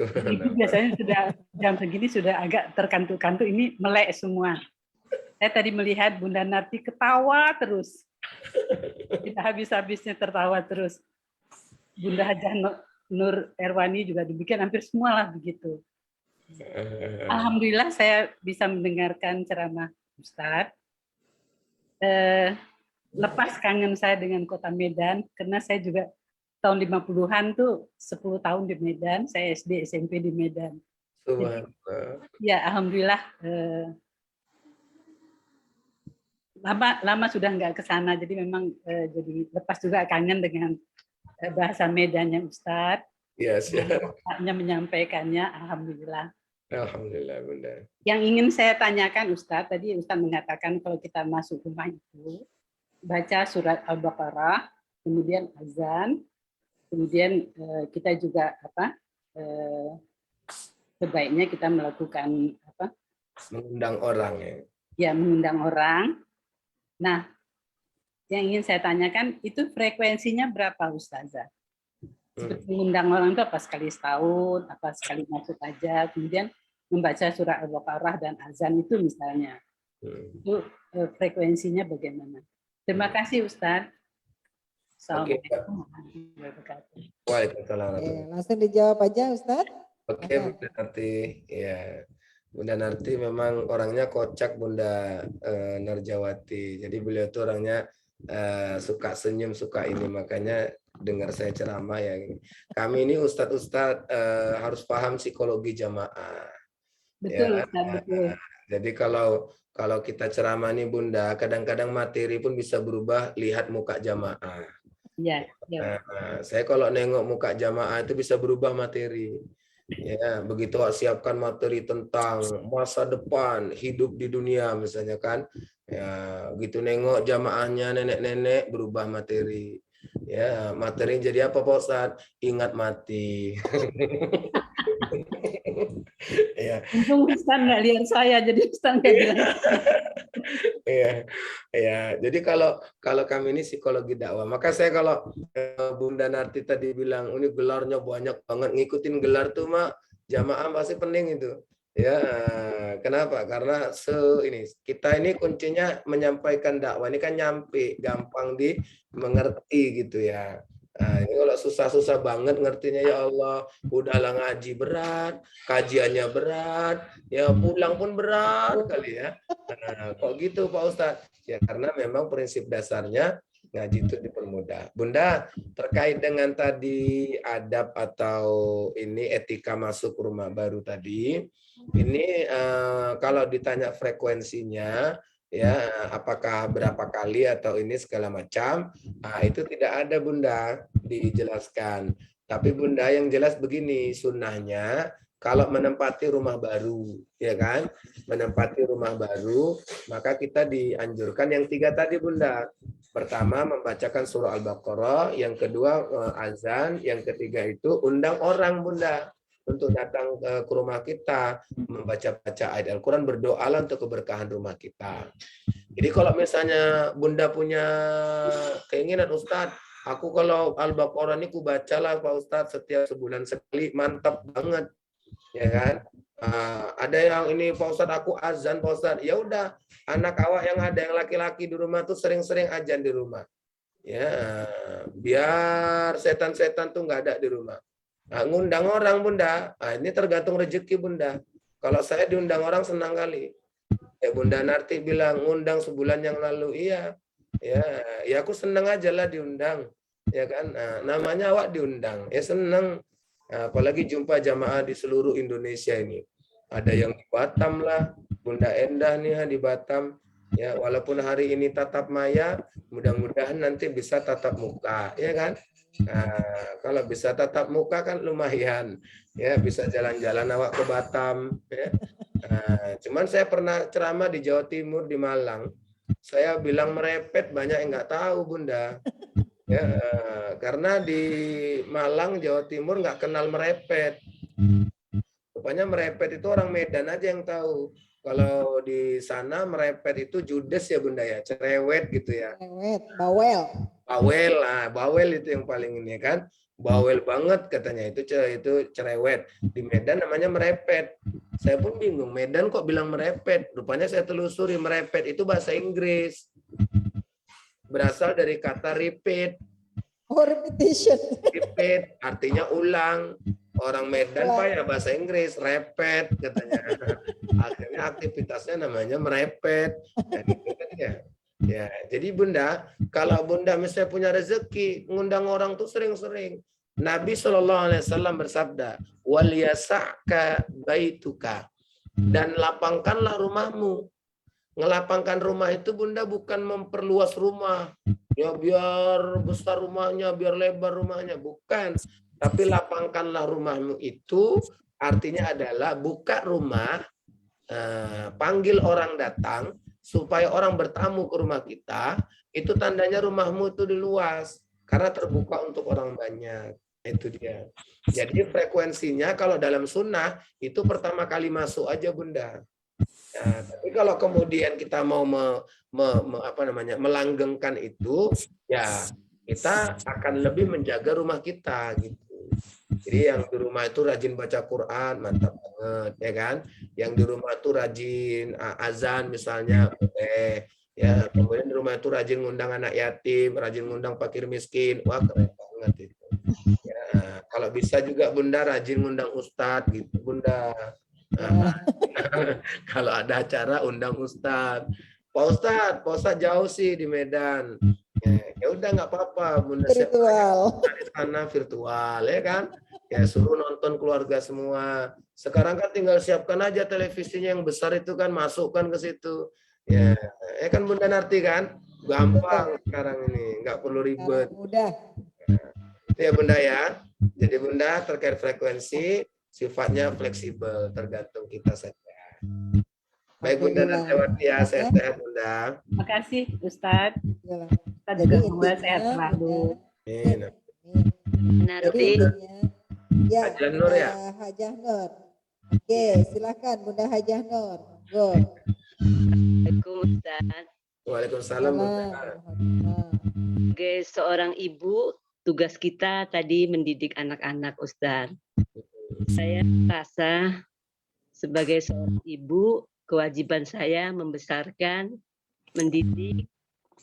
Itu biasanya sudah jam segini sudah agak terkantuk-kantuk, ini melek semua. Saya tadi melihat Bunda Narti ketawa terus. Kita habis-habisnya tertawa terus. Bunda Hajah Nur Erwani juga demikian, hampir semua lah begitu. Alhamdulillah saya bisa mendengarkan ceramah Ustadz. Lepas kangen saya dengan kota Medan, karena saya juga tahun 50-an tuh 10 tahun di Medan, saya SD SMP di Medan. Jadi, ya alhamdulillah lama sudah nggak ke sana, jadi memang jadi lepas juga kangen dengan bahasa Medannya Ustadz. Yes, ya. Menyampaikannya, alhamdulillah. Alhamdulillah Bunda. Yang ingin saya tanyakan Ustadz, tadi Ustadz mengatakan kalau kita masuk rumah itu baca surat Al-Baqarah, kemudian azan, kemudian kita juga sebaiknya kita melakukan mengundang orang ya. Ya, mengundang orang. Nah, yang ingin saya tanyakan itu frekuensinya berapa Ustazah? Seperti mengundang orang itu apa sekali setahun, apa sekali masuk aja, kemudian membaca surah Al-Baqarah dan azan itu misalnya. Itu frekuensinya bagaimana? Terima kasih Ustadz. Assalamualaikum warahmatullahi wabarakatuh. Waalaikumsalam. Langsung dijawab aja Ustadz. Oke, Bunda Narti. Ya, Bunda Narti memang orangnya kocak, Bunda Narjawati. Jadi beliau itu orangnya suka senyum, suka ini, makanya dengar saya ceramah ya. Kami ini ustadz harus paham psikologi jamaah. Betul, Ya, Ustadz, betul. jadi kalau kita ceramah nih Bunda, kadang-kadang materi pun bisa berubah, lihat muka jamaah. Iya, ya. Saya kalau nengok muka jamaah itu bisa berubah materi. Ya, begitu siapkan materi tentang masa depan, hidup di dunia misalnya kan. Ya, begitu nengok jamaahnya nenek-nenek, berubah materi. Ya, materi jadi apa Pak Ustadz? Ingat mati. Ya. Untung Ustadz nggak lihat saya, jadi Ustadz nggak bilang. Ya. Jadi kalau kami ini psikologi dakwah, maka saya kalau Bunda Narti tadi bilang ini gelarnya banyak banget, ngikutin gelar tuh mah jamaah pasti pening itu. Ya, kenapa? Karena kita ini kuncinya menyampaikan dakwah ini kan nyampe, gampang dimengerti gitu ya. Nah, ini kalau susah-susah banget ngertinya ya Allah, udahlah ngaji berat, kajiannya berat, ya pulang pun berat kali ya. Nah, kok gitu Pak Ustadz? Ya karena memang prinsip dasarnya ngaji itu dipermudah. Bunda, terkait dengan tadi adab atau ini etika masuk rumah baru tadi, ini kalau ditanya frekuensinya, ya apakah berapa kali atau ini segala macam, itu tidak ada Bunda dijelaskan. Tapi Bunda yang jelas begini, sunnahnya kalau menempati rumah baru, ya kan, menempati rumah baru, maka kita dianjurkan yang 3 tadi Bunda. Pertama membacakan surah Al-Baqarah, yang kedua azan, yang ketiga itu undang orang Bunda untuk datang ke rumah kita, membaca-baca ayat Al-Quran, berdoalah untuk keberkahan rumah kita. Jadi kalau misalnya Bunda punya keinginan, Ustadz, aku kalau Al-Baqarah ini ku bacalah Pak Ustadz setiap sebulan sekali, mantap banget. Ya kan? Ada yang ini Pak Ustadz, aku azan Pak Ustadz. Ya udah, anak awak yang ada yang laki-laki di rumah tuh sering-sering azan di rumah. Ya, biar setan-setan tuh nggak ada di rumah. Ngundang orang Bunda, ini tergantung rezeki Bunda. Kalau saya diundang orang senang kali. Ya Bunda Narti bilang ngundang sebulan yang lalu, iya. Ya aku senang aja lah diundang. Ya kan, namanya awak diundang, ya senang. Apalagi jumpa jamaah di seluruh Indonesia ini. Ada yang di Batam lah, Bunda Endah nih di Batam. Ya walaupun hari ini tatap maya, mudah-mudahan nanti bisa tatap muka, ya kan? Nah, kalau bisa tatap muka kan lumayan, ya bisa jalan-jalan awak ke Batam. Ya. Cuman saya pernah ceramah di Jawa Timur di Malang. Saya bilang merepet, banyak yang nggak tahu Bunda. Ya, karena di Malang Jawa Timur nggak kenal merepet. Rupanya merepet itu orang Medan aja yang tahu. Kalau di sana merepet itu judes ya Bunda ya, cerewet gitu ya. Cerewet, bawel. Bawel lah, bawel itu yang paling ini kan, bawel banget katanya itu cerewet. Di Medan namanya merepet. Saya pun bingung, Medan kok bilang merepet? Rupanya saya telusuri, merepet itu bahasa Inggris, berasal dari kata repeat. Oh, repetition. Repeat artinya ulang. Orang Medan Pak ya bahasa Inggris, repet katanya. Akhirnya aktivitasnya namanya merepet. Ya, jadi Bunda, kalau Bunda misalnya punya rezeki, ngundang orang tuh sering-sering. Nabi SAW bersabda, wal yasa'ka baituka, dan lapangkanlah rumahmu. Ngelapangkan rumah itu Bunda bukan memperluas rumah, ya biar besar rumahnya, biar lebar rumahnya, bukan. Tapi lapangkanlah rumahmu itu artinya adalah buka rumah, panggil orang datang, supaya orang bertamu ke rumah kita, itu tandanya rumahmu itu diluas karena terbuka untuk orang banyak. Itu dia. Jadi frekuensinya kalau dalam sunnah itu pertama kali masuk aja Bunda. Nah, tapi kalau kemudian kita mau melanggengkan itu, ya kita akan lebih menjaga rumah kita gitu. Jadi yang di rumah itu rajin baca Quran, mantap banget, ya kan? Yang di rumah itu rajin azan misalnya, boleh. Ya, kemudian di rumah itu rajin ngundang anak yatim, rajin ngundang fakir miskin, wah keren banget itu. Ya, kalau bisa juga Bunda rajin ngundang ustadz gitu, Bunda. Nah, kalau ada acara undang ustadz. Pak Ustadz jauh sih di Medan. Ya udah nggak apa-apa, Bunda siap Virtual. di sana virtual, ya kan? Ya suruh nonton keluarga semua. Sekarang kan tinggal siapkan aja televisinya yang besar itu kan, masukkan ke situ. Ya, kan Bunda Narti kan? Gampang sekarang ini, nggak perlu ribet. Mudah. Itu ya Bunda ya. Jadi Bunda terkait frekuensi sifatnya fleksibel, tergantung kita saja. Baik Bunda Narjawati ya, sehat-sehat Bunda. Makasih Ustadz. Ustadz Jadi juga semoga intinya, sehat selalu. Amin. Jadi intinya, ya, Hajah Nur ya. Hajah Nur. Oke, silakan Bunda Hajah Nur. Go. Assalamualaikum Ustaz. Waalaikumsalam Bunda. Sebagai seorang ibu, tugas kita tadi mendidik anak-anak Ustaz. Saya rasa sebagai seorang ibu, kewajiban saya membesarkan, mendidik,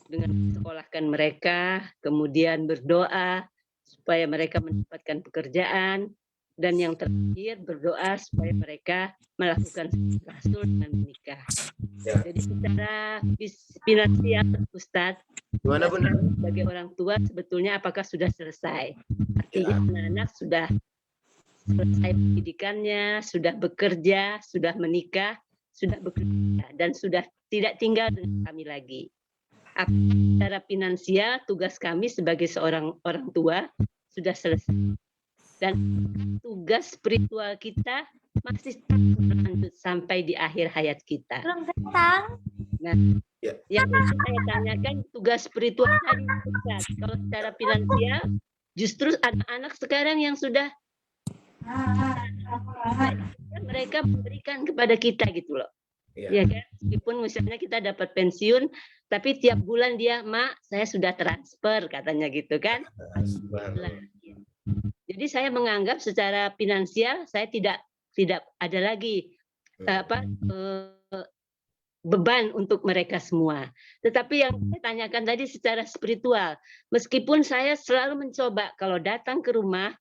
dengan mensekolahkan mereka, kemudian berdoa supaya mereka mendapatkan pekerjaan, dan yang terakhir berdoa supaya mereka melakukan rasul dengan menikah. Ya. Jadi secara finansial, Ustadz, Gimana Bunda? sebagai orang tua sebetulnya apakah sudah selesai? Artinya anak-anak sudah selesai pendidikannya, sudah bekerja, sudah menikah, sudah bekerja, dan sudah tidak tinggal dengan kami lagi. Secara finansial, tugas kami sebagai seorang orang tua sudah selesai. Dan tugas spiritual kita masih berlanjut sampai di akhir hayat kita. Nah, yang saya tanyakan tugas spiritual tadi, kalau secara finansial, justru anak-anak sekarang yang sudah mereka memberikan kepada kita gitu loh. Ya kan, meskipun misalnya kita dapat pensiun, tapi tiap bulan dia, Mak, saya sudah transfer katanya gitu kan. Jadi saya menganggap secara finansial saya tidak ada lagi beban untuk mereka semua. Tetapi yang saya tanyakan tadi secara spiritual, meskipun saya selalu mencoba kalau datang ke rumah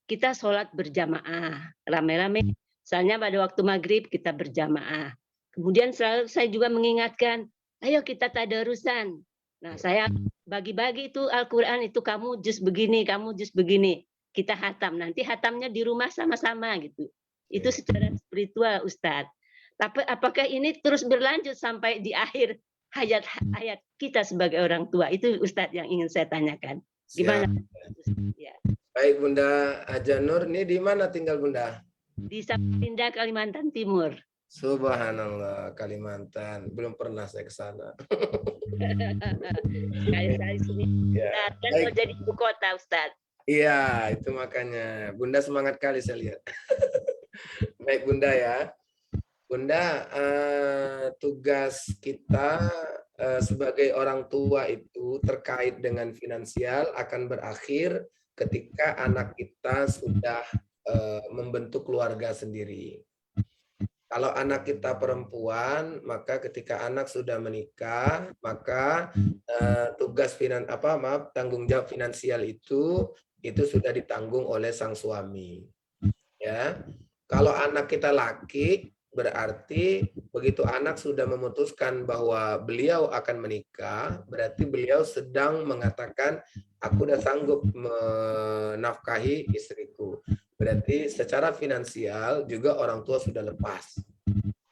kita sholat berjamaah, rame-rame. Misalnya pada waktu maghrib kita berjamaah. Kemudian selalu saya juga mengingatkan, ayo kita tadarusan. Nah, saya bagi-bagi itu Al-Quran itu kamu juz begini, kamu juz begini. Kita hatam. Nanti hatamnya di rumah sama-sama gitu. Itu secara spiritual, Ustadz. Tapi apakah ini terus berlanjut sampai di akhir hayat kita sebagai orang tua? Itu Ustadz yang ingin saya tanyakan. Gimana? Ya. Baik Bunda Hajah Nur, ini di mana tinggal Bunda? Di Samarinda, Kalimantan Timur. Subhanallah, Kalimantan. Belum pernah saya ke sana. Kali-kali sini. Ya. Kan mau jadi ibu kota, Ustadz. Iya, itu makanya. Bunda semangat kali saya lihat. Baik Bunda ya. Bunda, tugas kita sebagai orang tua itu terkait dengan finansial akan berakhir ketika anak kita sudah membentuk keluarga sendiri. Kalau anak kita perempuan, maka ketika anak sudah menikah, maka tugas tanggung jawab finansial itu sudah ditanggung oleh sang suami. Ya, kalau anak kita laki, berarti begitu anak sudah memutuskan bahwa beliau akan menikah, berarti beliau sedang mengatakan, aku udah sanggup menafkahi istriku. Berarti secara finansial juga orang tua sudah lepas.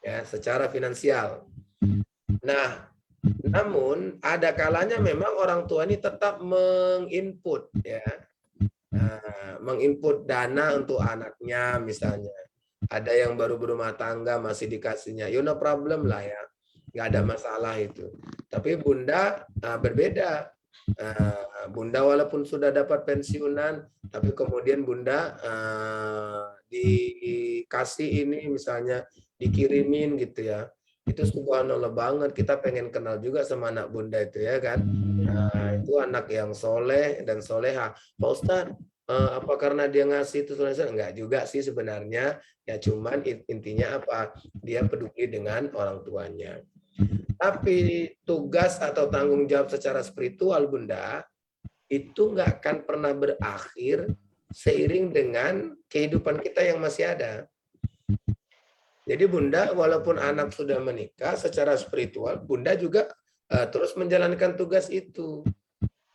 Ya, secara finansial. Nah, namun ada kalanya memang orang tua ini tetap menginput ya. Menginput dana untuk anaknya misalnya. Ada yang baru berumah tangga masih dikasihnya, no problem lah ya. Nggak ada masalah itu. Tapi Bunda berbeda. Bunda walaupun sudah dapat pensiunan, tapi kemudian Bunda dikasih ini misalnya dikirimin gitu ya, itu subhanallah banget. Kita pengen kenal juga sama anak Bunda itu ya kan. Itu anak yang soleh dan soleha. Pak Ustadz, apa karena dia ngasih itu enggak juga sih sebenarnya, ya cuman intinya apa, dia peduli dengan orang tuanya. Tapi tugas atau tanggung jawab secara spiritual Bunda itu nggak akan pernah berakhir seiring dengan kehidupan kita yang masih ada. Jadi Bunda walaupun anak sudah menikah secara spiritual, Bunda juga terus menjalankan tugas itu.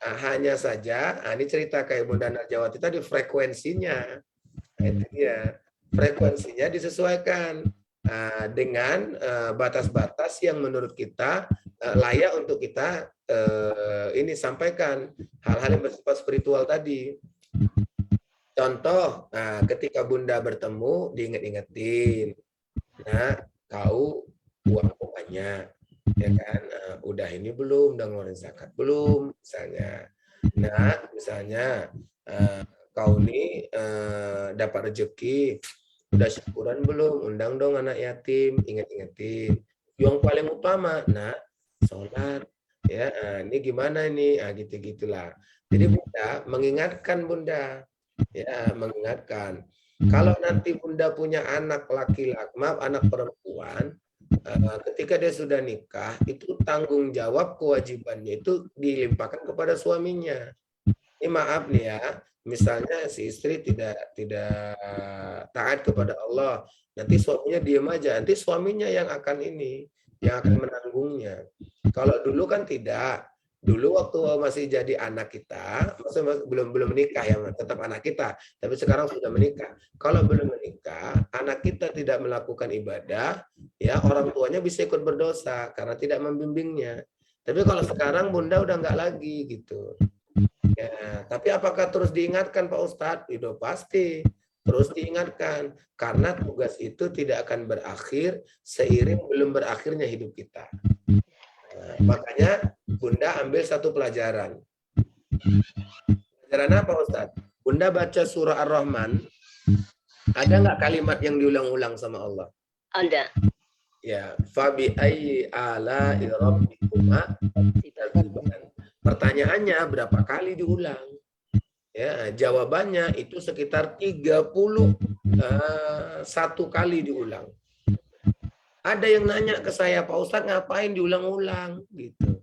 Nah, hanya saja, ini cerita kayak Bunda Narjawati tadi, frekuensinya. Nah, itu dia. Frekuensinya disesuaikan dengan batas-batas yang menurut kita layak untuk kita ini sampaikan hal-hal yang bersifat spiritual tadi. Contoh, ketika Bunda bertemu, diinget-ingetin. Nah, kau uang banyak, ya kan? Udah ini belum, udah ngeluarin zakat belum, misalnya. Nah, misalnya kau ini dapat rezeki, udah syukuran belum? Undang dong anak yatim, inget-ingetin. Yang paling utama, nah, sholat, ya. Ini gimana ini? Gitu-gitulah. Jadi Bunda mengingatkan Bunda, ya mengingatkan. Kalau nanti Bunda punya anak laki-laki, maaf anak perempuan, ketika dia sudah nikah, itu tanggung jawab kewajibannya itu dilimpahkan kepada suaminya. Ini maaf nih ya, misalnya si istri tidak taat kepada Allah, nanti suaminya diam aja, nanti suaminya yang akan menanggungnya. Kalau dulu kan tidak. Dulu waktu masih jadi anak kita, maksudnya belum menikah ya, tetap anak kita, tapi sekarang sudah menikah. Kalau belum menikah, anak kita tidak melakukan ibadah, ya orang tuanya bisa ikut berdosa karena tidak membimbingnya. Tapi kalau sekarang Bunda udah nggak lagi gitu. Ya, tapi apakah terus diingatkan Pak Ustadz? Itu pasti terus diingatkan karena tugas itu tidak akan berakhir seiring belum berakhirnya hidup kita. Makanya Bunda ambil satu pelajaran. Pelajaran apa Ustadz? Bunda baca surah Ar-Rahman, ada nggak kalimat yang diulang-ulang sama Allah? Ada. Ya, fabi ayyi ala'i rabbikuma tukadziban. Pertanyaannya berapa kali diulang? Ya, jawabannya itu sekitar 31 kali diulang. Ada yang nanya ke saya, Pak Ustadz ngapain diulang-ulang gitu.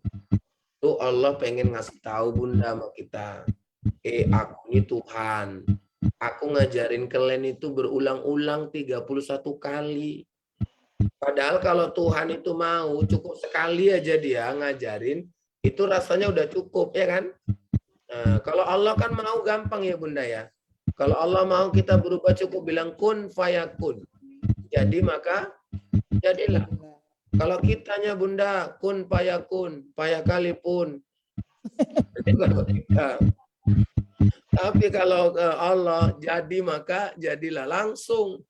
Tuh Allah pengen ngasih tahu Bunda sama kita. Aku ini Tuhan. Aku ngajarin kalian itu berulang-ulang 31 kali. Padahal kalau Tuhan itu mau cukup sekali aja dia ngajarin, itu rasanya udah cukup ya kan? Nah, kalau Allah kan mau gampang ya Bunda ya. Kalau Allah mau kita berubah cukup bilang kun fayakun. Jadi maka jadilah. Kalau kitanya Bunda kun payakun, payakali pun. Tapi kalau Allah jadi maka jadilah langsung.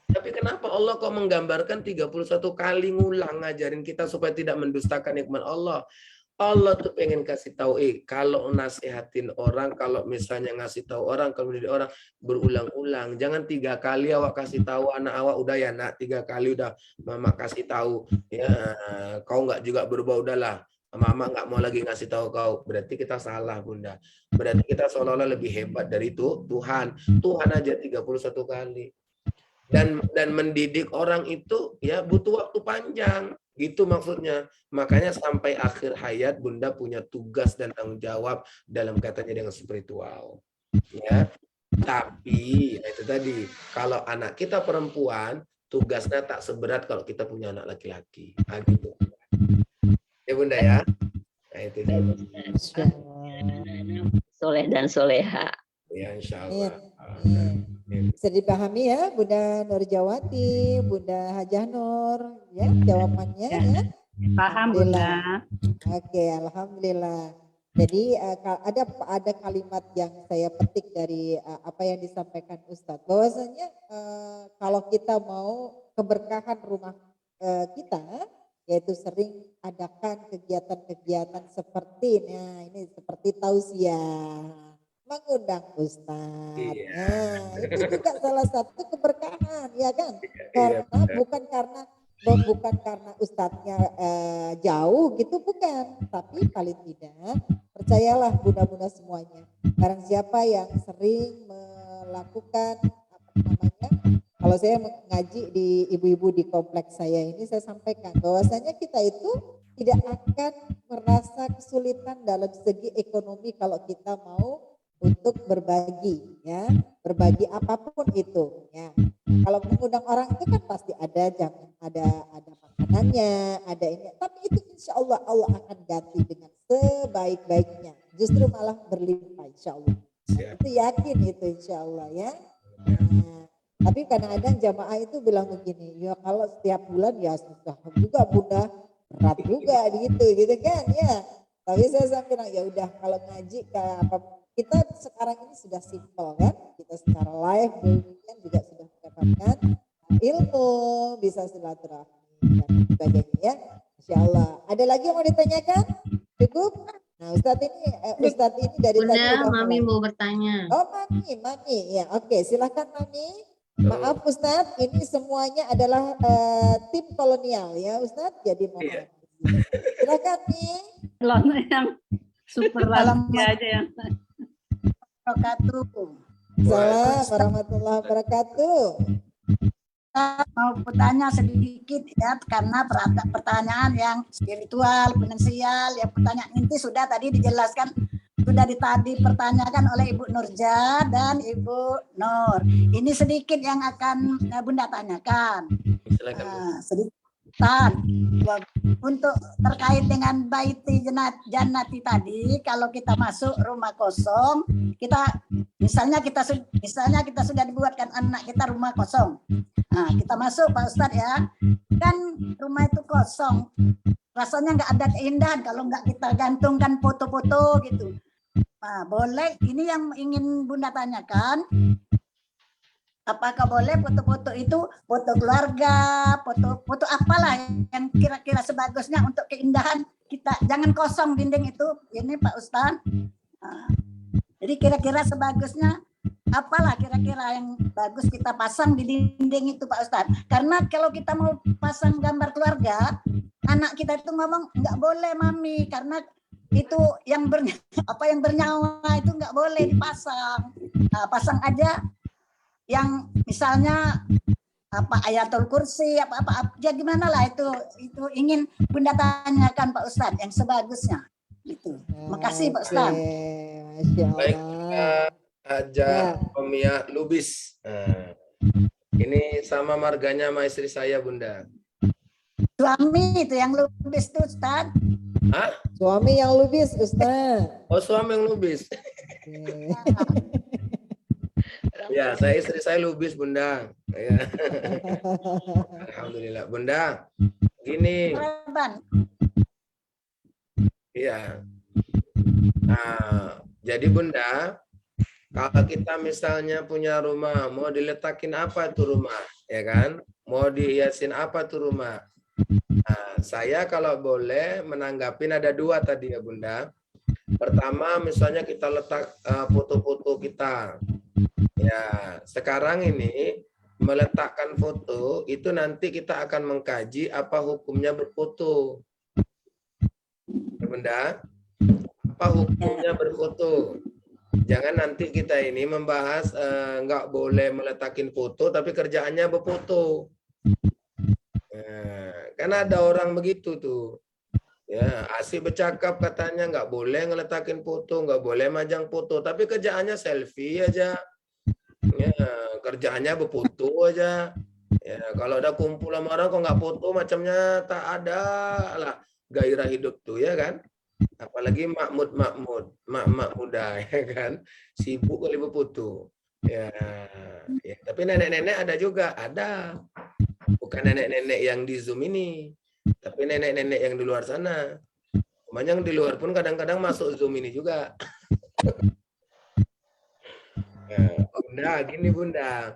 Tapi kenapa Allah kok menggambarkan 31 kali ngulang ngajarin kita supaya tidak mendustakan nikmat Allah? Allah tuh pengen kasih tahu, kalau nasihatin orang, kalau misalnya ngasih tahu orang, kalau mendidik orang berulang-ulang, jangan 3 kali awak kasih tahu anak awak udah ya nak 3 kali udah mama kasih tahu ya kau nggak juga berubah udahlah mama nggak mau lagi ngasih tahu kau, berarti kita salah Bunda, berarti kita seolah-olah lebih hebat dari itu Tuhan aja 31 kali dan mendidik orang itu ya butuh waktu panjang. Gitu maksudnya. Makanya sampai akhir hayat Bunda punya tugas dan tanggung jawab dalam katanya dengan spiritual. Ya. Tapi itu tadi, kalau anak kita perempuan, tugasnya tak seberat kalau kita punya anak laki-laki. Nah, gitu. Ya Bunda ya. Nah, itu dia. Soleh dan soleha. Ya insya Allah. Bisa dipahami ya Bunda Nurjawati, Bunda Hajah Nur, ya jawabannya ya. Paham Bunda. Oke, alhamdulillah. Jadi ada kalimat yang saya petik dari apa yang disampaikan Ustadz, bahwasanya kalau kita mau keberkahan rumah kita, yaitu sering adakan kegiatan-kegiatan seperti ini seperti tausiah, mengundang Ustadz. Iya. Nah, itu juga salah satu keberkahan, ya kan? Karena bukan karena bukan karena ustadznya jauh gitu, bukan, tapi paling tidak percayalah bunda-bunda semuanya, barang siapa yang sering melakukan apa namanya, kalau saya mengaji di ibu-ibu di kompleks saya ini, saya sampaikan bahwasanya kita itu tidak akan merasa kesulitan dalam segi ekonomi kalau kita mau untuk berbagi, ya, berbagi apapun itu, ya. Kalau mengundang orang itu kan pasti ada makanannya, ada ini, tapi itu insya Allah Allah akan ganti dengan sebaik-baiknya, justru malah berlimpah insya Allah. Nah, itu yakin itu insya Allah, ya. Nah, tapi kadang-kadang jamaah itu bilang begini, ya kalau setiap bulan ya susah juga bunda, berat juga gitu kan, ya. Tapi saya bilang ya udah, kalau ngaji kita sekarang ini sudah simpel kan, kita secara live kan juga sudah mendapatkan ilmu, bisa silaturahmi dan sebagainya, ya. Insya Allah. Ada lagi yang mau ditanyakan? Cukup? Nah, Ustadz ini dari Bunda, tadi udah Mami mulai. mau bertanya. Oh, Mami, ya, oke, silakan Mami. Maaf Ustadz, ini semuanya adalah tim kolonial ya Ustadz, jadi mohon. Silakan nih. Lona yang super rahasia aja yang Wabarakatuh. Salam warahmatullahi wabarakatuh. Saya mau bertanya sedikit ya, karena pertanyaan yang spiritual, finansial, ya pertanyaan inti sudah tadi dijelaskan, sudah tadi pertanyakan oleh Ibu Nurja dan Ibu Nur. Ini sedikit yang akan Bunda tanyakan. Sedikit. Untuk terkait dengan baiti jannati tadi, kalau kita masuk rumah kosong, misalnya kita sudah dibuatkan anak kita rumah kosong. Nah, kita masuk Pak Ustadz ya, kan rumah itu kosong, rasanya nggak ada keindahan kalau nggak kita gantungkan foto-foto gitu. Nah, boleh, ini yang ingin Bunda tanyakan, apakah boleh foto-foto itu foto keluarga, foto apalah yang kira-kira sebagusnya untuk keindahan kita, jangan kosong dinding itu, ini Pak Ustadz. Nah, jadi kira-kira sebagusnya apalah kira-kira yang bagus kita pasang di dinding itu Pak Ustadz. Karena kalau kita mau pasang gambar keluarga, anak kita itu ngomong nggak boleh Mami, karena itu yang bernyawa itu nggak boleh dipasang. Nah, pasang aja yang misalnya apa Ayatul Kursi apa ya gimana lah itu ingin Bunda tanyakan Pak Ustadz yang sebagusnya gitu. Makasih Pak Ustadz. Masya Baik, Allah. Haja Omia Lubis. Ini sama marganya sama istri saya Bunda. Suami itu yang lubis tuh Ustadz. Hah? Suami yang lubis Ustadz. Oh, suami yang lubis. Ya, istri saya lubis Bunda. Ya. Alhamdulillah Bunda. Gini. Iya. Nah, jadi Bunda, kalau kita misalnya punya rumah, mau diletakin apa tuh rumah, ya kan? Mau dihiasin apa tuh rumah? Nah, saya kalau boleh menanggapin ada dua tadi ya Bunda. Pertama, misalnya kita letak foto-foto kita. Ya, sekarang ini meletakkan foto itu nanti kita akan mengkaji apa hukumnya berfoto. Ya, Bunda, apa hukumnya berfoto? Jangan nanti kita ini membahas nggak boleh meletakin foto, tapi kerjaannya berfoto. Karena ada orang begitu tuh. Ya, asik bercakap katanya nggak boleh ngeletakin foto, nggak boleh majang foto, tapi kerjaannya selfie aja. Ya, kerjaannya berfoto aja. Ya, kalau ada kumpul sama orang kok nggak foto macamnya tak ada lah gairah hidup tuh ya kan. Apalagi mak muda ya kan, sibuk kali berfoto. Ya, tapi nenek-nenek ada juga, ada. Bukan nenek-nenek yang di Zoom ini, tapi nenek-nenek yang di luar sana. Yang di luar pun kadang-kadang masuk Zoom ini juga. Bunda, gini Bunda.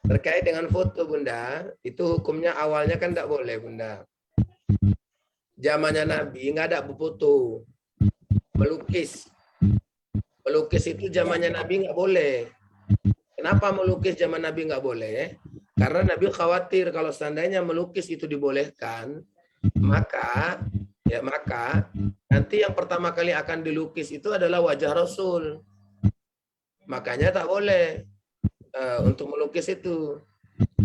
Terkait dengan foto Bunda, itu hukumnya awalnya kan tidak boleh Bunda. Zamannya Nabi nggak ada berfoto. Melukis. Melukis itu zamannya Nabi nggak boleh. Kenapa melukis zaman Nabi nggak boleh? Karena Nabi khawatir kalau seandainya melukis itu dibolehkan, maka nanti yang pertama kali akan dilukis itu adalah wajah Rasul. Makanya tak boleh untuk melukis itu.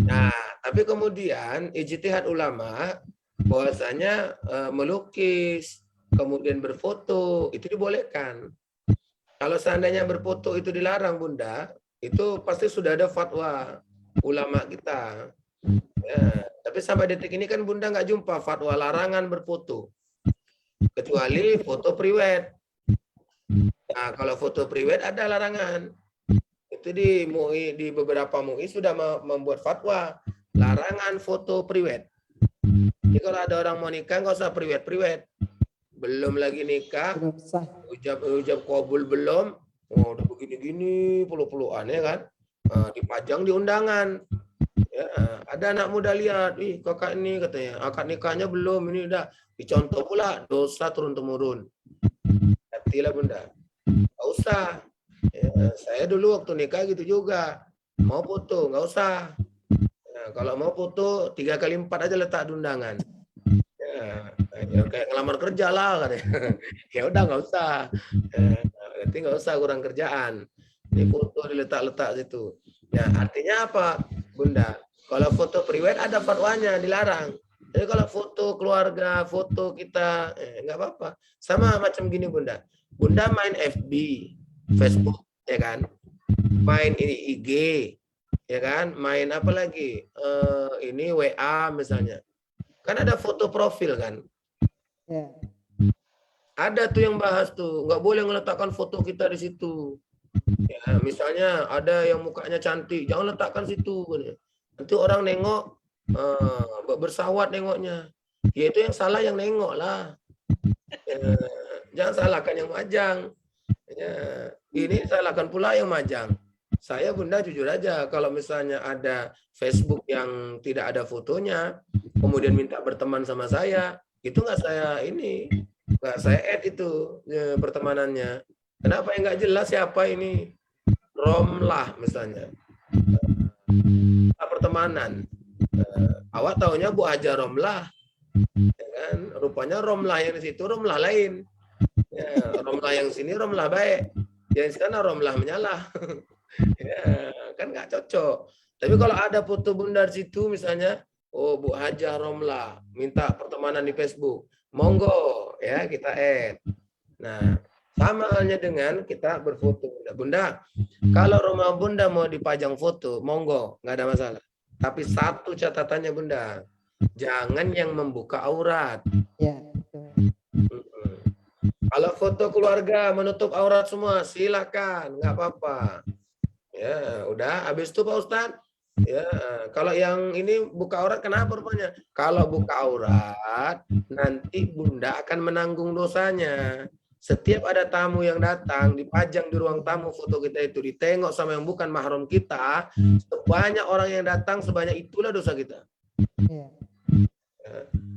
Nah, tapi kemudian ijtihad ulama bahwasanya melukis kemudian berfoto itu dibolehkan. Kalau seandainya berfoto itu dilarang, Bunda, itu pasti sudah ada fatwa ulama kita. Ya, tapi sampai detik ini kan Bunda nggak jumpa fatwa larangan berfoto, kecuali foto priwet. Nah, kalau foto priwet ada larangan. Itu di MUI, di beberapa MUI sudah membuat fatwa larangan foto priwet. Jadi kalau ada orang mau nikah nggak usah priwet. Belum lagi nikah, Belum sah. ujab kabul belum, udah begini-gini, pelu-peluan ya kan, dipajang di undangan. Ya, ada anak muda lihat, ih kakak ini katanya, akad nikahnya belum, ini udah dicontoh pula, dosa turun-temurun. Hati-hatilah Bunda, nggak usah. Ya, saya dulu waktu nikah gitu juga, mau foto nggak usah. Nah, kalau mau foto 3 kali 4 aja letak di undangan. Ya, kayak ngelamar kerja lah katanya. Ya udah nggak usah. Berarti nggak usah kurang kerjaan. Ini foto diletak-letak situ. Ya artinya apa, Bunda? Kalau foto priwet ada fatwanya dilarang. Jadi kalau foto keluarga, foto kita, nggak apa-apa. Sama macam gini Bunda. Bunda main FB, Facebook, ya kan? Main ini IG, ya kan? Main apa lagi? Ini WA misalnya. Kan ada foto profil kan? Ya. Ada tuh yang bahas tuh, nggak boleh meletakkan foto kita di situ. Ya, misalnya ada yang mukanya cantik, jangan letakkan situ. Nanti orang nengok, bersawat nengoknya. Ya itu yang salah yang nengok lah. Ya, jangan salahkan yang majang. Ya, ini salahkan pula yang majang. Saya Bunda jujur aja, kalau misalnya ada Facebook yang tidak ada fotonya, kemudian minta berteman sama saya, itu nggak saya add itu pertemanannya. Kenapa yang nggak jelas siapa ini? Romlah misalnya, pertemanan. Awak taunya Bu Haja Romlah, ya kan? Rupanya Romlah yang di situ Romlah lain. Ya, Romlah yang sini Romlah baik, yang sana Romlah menyalah. Ya, kan nggak cocok. Tapi kalau ada foto Bunda di situ misalnya, oh Bu Haja Romlah minta pertemanan di Facebook, monggo ya kita add. Nah, sama halnya dengan kita berfoto Bunda. Kalau rumah Bunda mau dipajang foto, monggo, nggak ada masalah. Tapi satu catatannya Bunda, jangan yang membuka aurat. Ya, betul. Kalau foto keluarga menutup aurat semua, silakan, nggak apa-apa. Ya, udah. Habis itu Pak Ustadz, ya, kalau yang ini buka aurat kenapa rupanya? Kalau buka aurat, nanti Bunda akan menanggung dosanya. Setiap ada tamu yang datang, dipajang di ruang tamu foto kita itu, ditengok sama yang bukan mahram kita, sebanyak orang yang datang, sebanyak itulah dosa kita. Ya.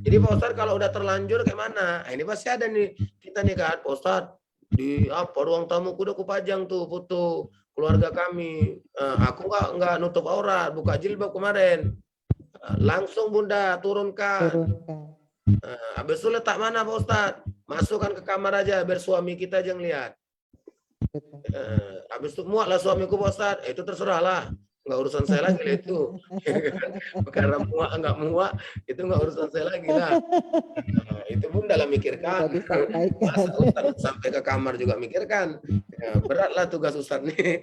Jadi Pak Ustadz kalau udah terlanjur kayak mana? Nah, ini pasti ada nih, kita nih kan, Pak Ustadz, di ruang tamu udah aku pajang tuh foto keluarga kami. Aku nggak nutup aurat, buka jilbab kemarin. Langsung Bunda turunkan. Habis itu letak mana Pak Ustadz? Masukkan ke kamar aja biar suami kita aja yang lihat. Habis itu muaklah suamiku Pak Ustadz. Itu terserah lah. Nggak urusan saya lagi lah itu. Karena muak nggak muak, itu nggak urusan saya lagi lah. Itu Bunda lah mikirkan. Masa Ustadz sampai ke kamar juga mikirkan. Ya, beratlah tugas Ustadz nih.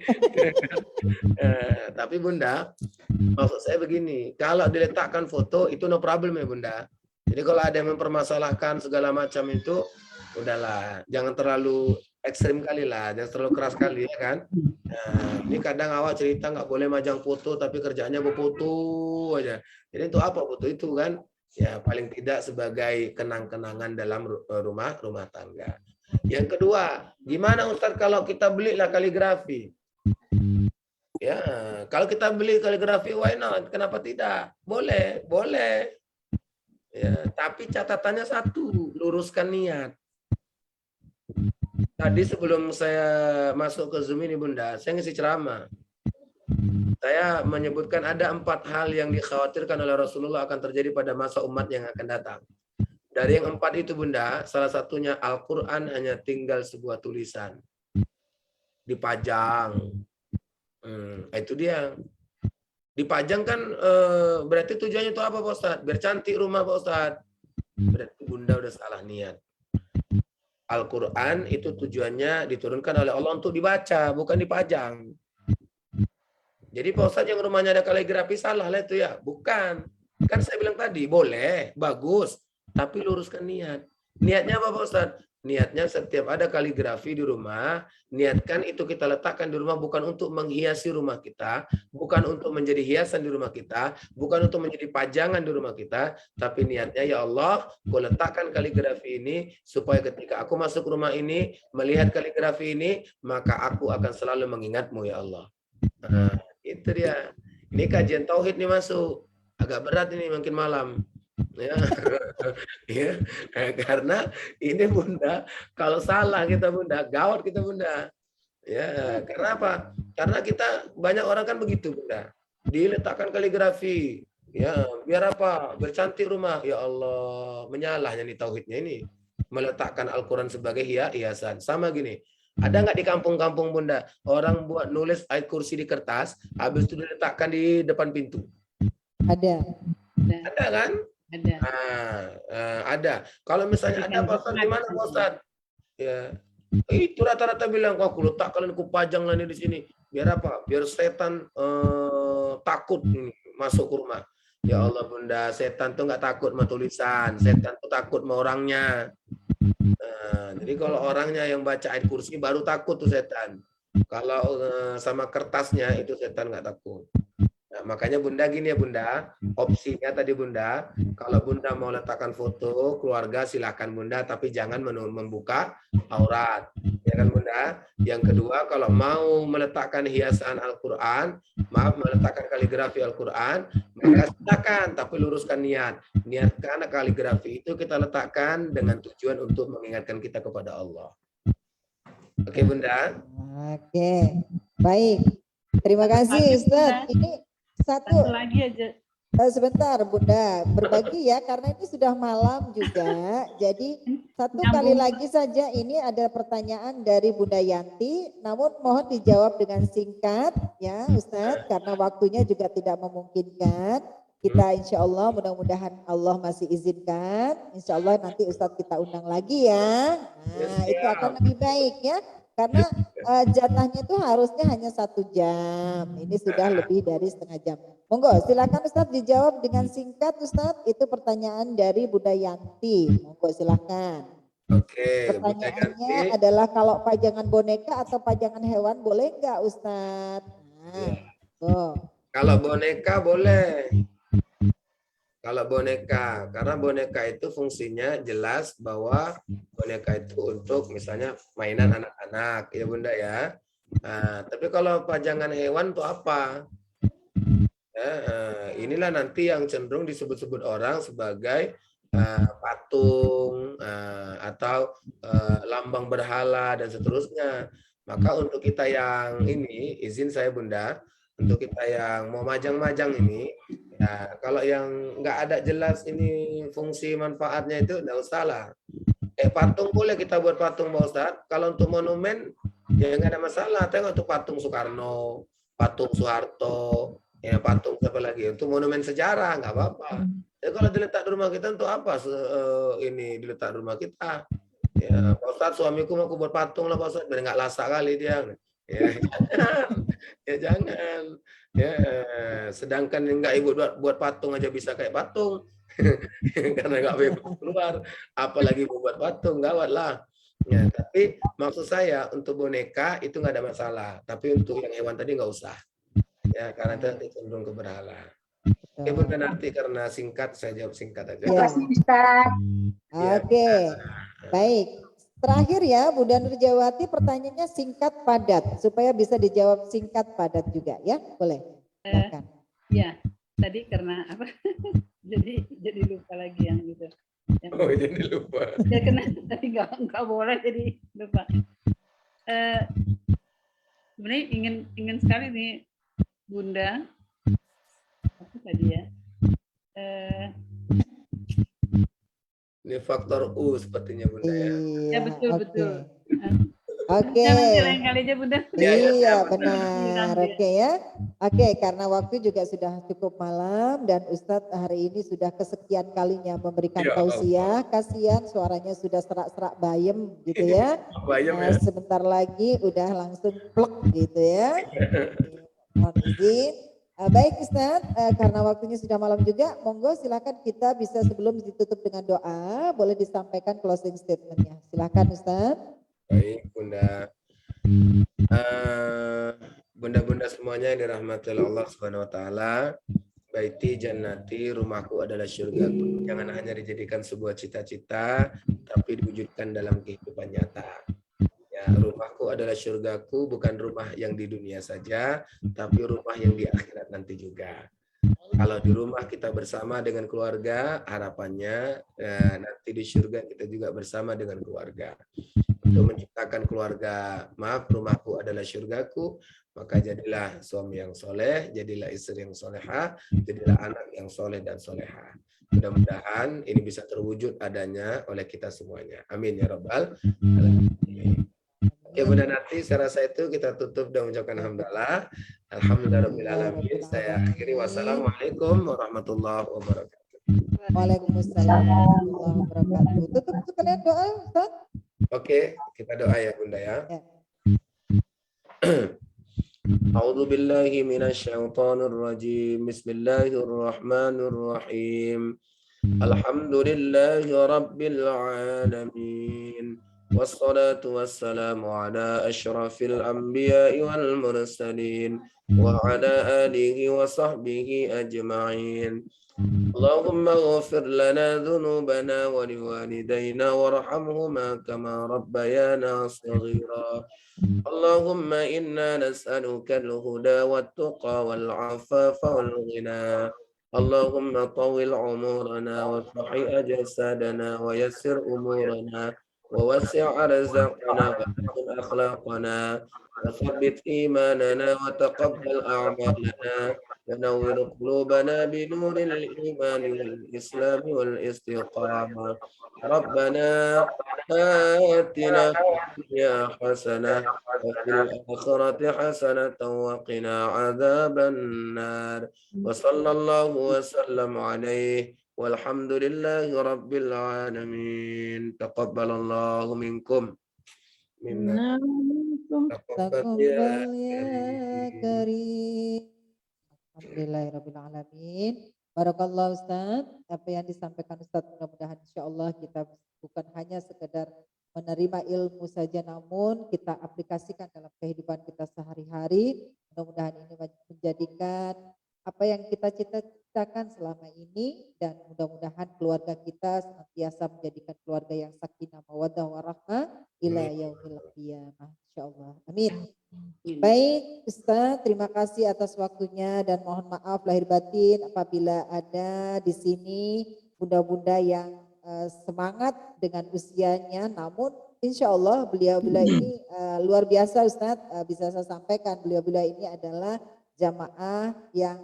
Tapi Bunda, maksud saya begini, kalau diletakkan foto itu no problem ya Bunda. Jadi kalau ada yang mempermasalahkan segala macam itu, udahlah, jangan terlalu ekstrim kali lah, jangan terlalu keras kali ya kan. Nah, ini kadang awak cerita nggak boleh majang foto, tapi kerjaannya berfoto aja. Jadi itu apa foto itu kan? Ya paling tidak sebagai kenang-kenangan dalam rumah tangga. Yang kedua, gimana Ustadz kalau kita belilah kaligrafi? Ya, kalau kita beli kaligrafi, why not? Kenapa tidak? Boleh, boleh. Ya, tapi catatannya satu, luruskan niat. Tadi sebelum saya masuk ke Zoom ini Bunda, saya ngisi ceramah. Saya menyebutkan ada 4 hal yang dikhawatirkan oleh Rasulullah akan terjadi pada masa umat yang akan datang. Dari yang 4 itu Bunda, salah satunya Al-Quran hanya tinggal sebuah tulisan. Dipajang. Itu dia. Dipajang kan berarti tujuannya itu apa Pak Ustadz? Biar cantik rumah Pak Ustadz. Berarti Bunda udah salah niat. Al-Quran itu tujuannya diturunkan oleh Allah untuk dibaca, bukan dipajang. Jadi Pak Ustadz yang rumahnya ada kaligrafi salah lah itu ya? Bukan. Kan saya bilang tadi, boleh, bagus. Tapi luruskan niat. Niatnya apa Pak Ustadz? Niatnya setiap ada kaligrafi di rumah, niatkan itu kita letakkan di rumah bukan untuk menghiasi rumah kita, bukan untuk menjadi hiasan di rumah kita, bukan untuk menjadi pajangan di rumah kita, tapi niatnya ya Allah, Kau letakkan kaligrafi ini supaya ketika aku masuk rumah ini, melihat kaligrafi ini, maka aku akan selalu mengingatmu ya Allah. Nah, itu dia. Ini kajian tauhid nih masuk. Agak berat ini makin malam. Ya. Ya. Karena ini Bunda, kalau salah kita Bunda, gawat kita Bunda. Ya, karena apa? Karena kita banyak orang kan begitu Bunda. Diletakkan kaligrafi. Ya, biar apa? Bercantik rumah. Ya Allah, menyalahnya nih tauhidnya ini. Meletakkan Al-Quran sebagai hiasan. Sama gini. Ada nggak di kampung-kampung Bunda orang buat nulis ayat kursi di kertas, habis itu diletakkan di depan pintu? Ada. Ada kan? Ada. Ada. Kalau misalnya ada Pak Ustadz, di mana Pak Ustadz? Ya, itu rata-rata bilang, aku letak kalian aku pajang lah nih di sini. Biar apa? Biar setan takut masuk ke rumah. Ya Allah Bunda, setan tuh nggak takut sama tulisan, setan tuh takut sama orangnya. Jadi kalau orangnya yang baca ayat kursi baru takut tuh setan. Kalau sama kertasnya itu setan nggak takut. Nah, makanya Bunda gini ya Bunda, opsinya tadi Bunda, kalau Bunda mau letakkan foto keluarga silakan Bunda, tapi jangan membuka aurat, ya kan Bunda. Yang kedua, kalau mau meletakkan hiasan Al-Quran, maaf meletakkan kaligrafi Al-Quran, maka silakan, tapi luruskan niat. Niatkan kaligrafi itu kita letakkan dengan tujuan untuk mengingatkan kita kepada Allah. Oke Bunda. Oke, baik. Terima kasih Ustaz. Ini Satu lagi aja. sebentar Bunda, berbagi ya karena ini sudah malam juga. Jadi satu kali lagi saja ini ada pertanyaan dari Bunda Yanti, namun mohon dijawab dengan singkat ya Ustadz karena waktunya juga tidak memungkinkan. Kita insya Allah mudah-mudahan Allah masih izinkan. Insya Allah nanti Ustadz kita undang lagi ya. Nah itu akan lebih baik ya. Karena jatahnya itu harusnya hanya 1 jam. Ini sudah lebih dari setengah jam. Monggo silakan Ustadz dijawab dengan singkat Ustadz. Itu pertanyaan dari Bunda Yanti. Monggo silakan. Oke. Pertanyaannya adalah kalau pajangan boneka atau pajangan hewan boleh nggak Ustadz? Nah, kalau boneka boleh. Kalau boneka, karena boneka itu fungsinya jelas bahwa boneka itu untuk misalnya mainan anak-anak, ya Bunda ya. Nah, tapi kalau pajangan hewan itu apa? Inilah nanti yang cenderung disebut-sebut orang sebagai patung atau lambang berhala dan seterusnya. Maka untuk kita yang ini, izin saya Bunda, untuk kita yang mau majang-majang ini, ya, kalau yang nggak ada jelas ini fungsi manfaatnya itu nggak usah lah. Patung boleh kita buat patung Pak Ustadz. Kalau untuk monumen ya nggak ada masalah. Tengok untuk patung Soekarno, patung Soeharto, ya patung siapa lagi. Untuk monumen sejarah nggak apa-apa. Ya kalau diletak di rumah kita untuk apa ini diletak di rumah kita? Ya Pak Ustadz suamiku mau aku buat patung lah Pak Ustadz. Biar nggak lasak kali dia. Ya jangan, ya jangan. Ya, sedangkan enggak ibu buat patung aja bisa kayak patung, karena nggak bebas keluar, apalagi buat patung gawat lah. Ya, tapi maksud saya untuk boneka itu nggak ada masalah, tapi untuk yang hewan tadi nggak usah. Ya, karena itu cenderung ke berhala. Oke Bunda, nanti karena singkat saya jawab singkat aja. Terima kasih Ustaz. Oke, baik. Terakhir ya, Bunda Nurjawati pertanyaannya singkat padat supaya bisa dijawab singkat padat juga ya, boleh? Silakan. Ya, tadi karena apa? jadi lupa lagi yang itu. Oh jadi lupa. Ya kena tadi nggak boleh jadi lupa. Sebenarnya ingin sekali nih Bu Bunda. Apa tadi ya? Ini faktor U sepertinya Bunda ya. Ya betul oke. betul. Oke. Ya, nanti lain kali aja Bunda. Ya, Iya siap. benar, oke ya. Oke, karena waktu juga sudah cukup malam dan Ustadz hari ini sudah kesekian kalinya memberikan Ya tausiah. Kasihan suaranya sudah serak-serak bayem gitu ya. Bayam Nah, ya. sebentar lagi udah langsung plek gitu ya. Mohon izin. Baik Ustadz, karena waktunya sudah malam juga, monggo silakan kita bisa sebelum ditutup dengan doa, boleh disampaikan closing statementnya. Silakan Ustadz. Baik Bunda. Bunda-bunda semuanya yang dirahmati oleh Allah Subhanahu wa taala. Baiti jannati, rumahku adalah surga. Jangan hanya dijadikan sebuah cita-cita, tapi diwujudkan dalam kehidupan nyata. Ya, rumahku adalah surgaku, bukan rumah yang di dunia saja, tapi rumah yang di akhirat nanti juga. Kalau di rumah kita bersama dengan keluarga, harapannya nanti di surga kita juga bersama dengan keluarga. Untuk menciptakan keluarga, rumahku adalah surgaku, maka jadilah suami yang soleh, jadilah istri yang solehah, jadilah anak yang soleh dan solehah. Mudah-mudahan ini bisa terwujud adanya oleh kita semuanya. Amin ya Rabbal alamin. Oke Bunda Nati, saya rasa itu kita tutup dan mengucapkan alhamdulillah. Alhamdulillahirabbil alamin. Saya akhiri, wassalamualaikum warahmatullahi wabarakatuh. Waalaikumsalam warahmatullahi wabarakatuh. Tutup sekalian doa Ustaz. Oke, kita doa ya Bunda ya. Ya. A'udzu billahi minasyaitonir rajim. Bismillahirrahmanirrahim. Alhamdulillahi rabbil alamin. Wassalatu wassalamu ala asyrafil anbiya'i wal mursalin wa ala alihi wa sahbihi ajma'in. Allahumma ghafir lana dhunubana wa liwalidayna warhamhuma kama rabbayana saghira. Allahumma inna nas'aluka al-huda wat-tuqa wal-'afafa wal-ghina. Allahumma tawil umurana wa sahih ajsadana wa yassir umurana wa wasi' arzaqana wa tahsin akhlaqana wa thabbit imanana wa taqabbal a'malana wa nawwir qulubana bi nuril iman wal islam wal istiqamah. Rabbana atina fid dunya hasanah wa fil akhirati hasanatan wa qina adzaban nar. Wa sallallahu wa sallam alaihi walhamdulillahi rabbil alamin. Taqabbalallahu minkum. Minna taqabbal ya Taqabbal ya karim. Alhamdulillahirabbil alamin. Barakallah Ustaz. Apa yang disampaikan Ustaz mudah-mudahan insyaallah kita bukan hanya sekedar menerima ilmu saja, namun kita aplikasikan dalam kehidupan kita sehari-hari. Mudah-mudahan ini menjadikan apa yang kita cita-citakan selama ini, dan mudah-mudahan keluarga kita senantiasa menjadikan keluarga yang sakinah mawaddah warahmah ila yaumil qiyamah insyaallah. Amin. Baik Ustaz, terima kasih atas waktunya dan mohon maaf lahir batin apabila ada di sini bunda-bunda yang semangat dengan usianya, namun insya Allah beliau-beliau ini luar biasa Ustaz. Bisa saya sampaikan beliau-beliau ini adalah jamaah yang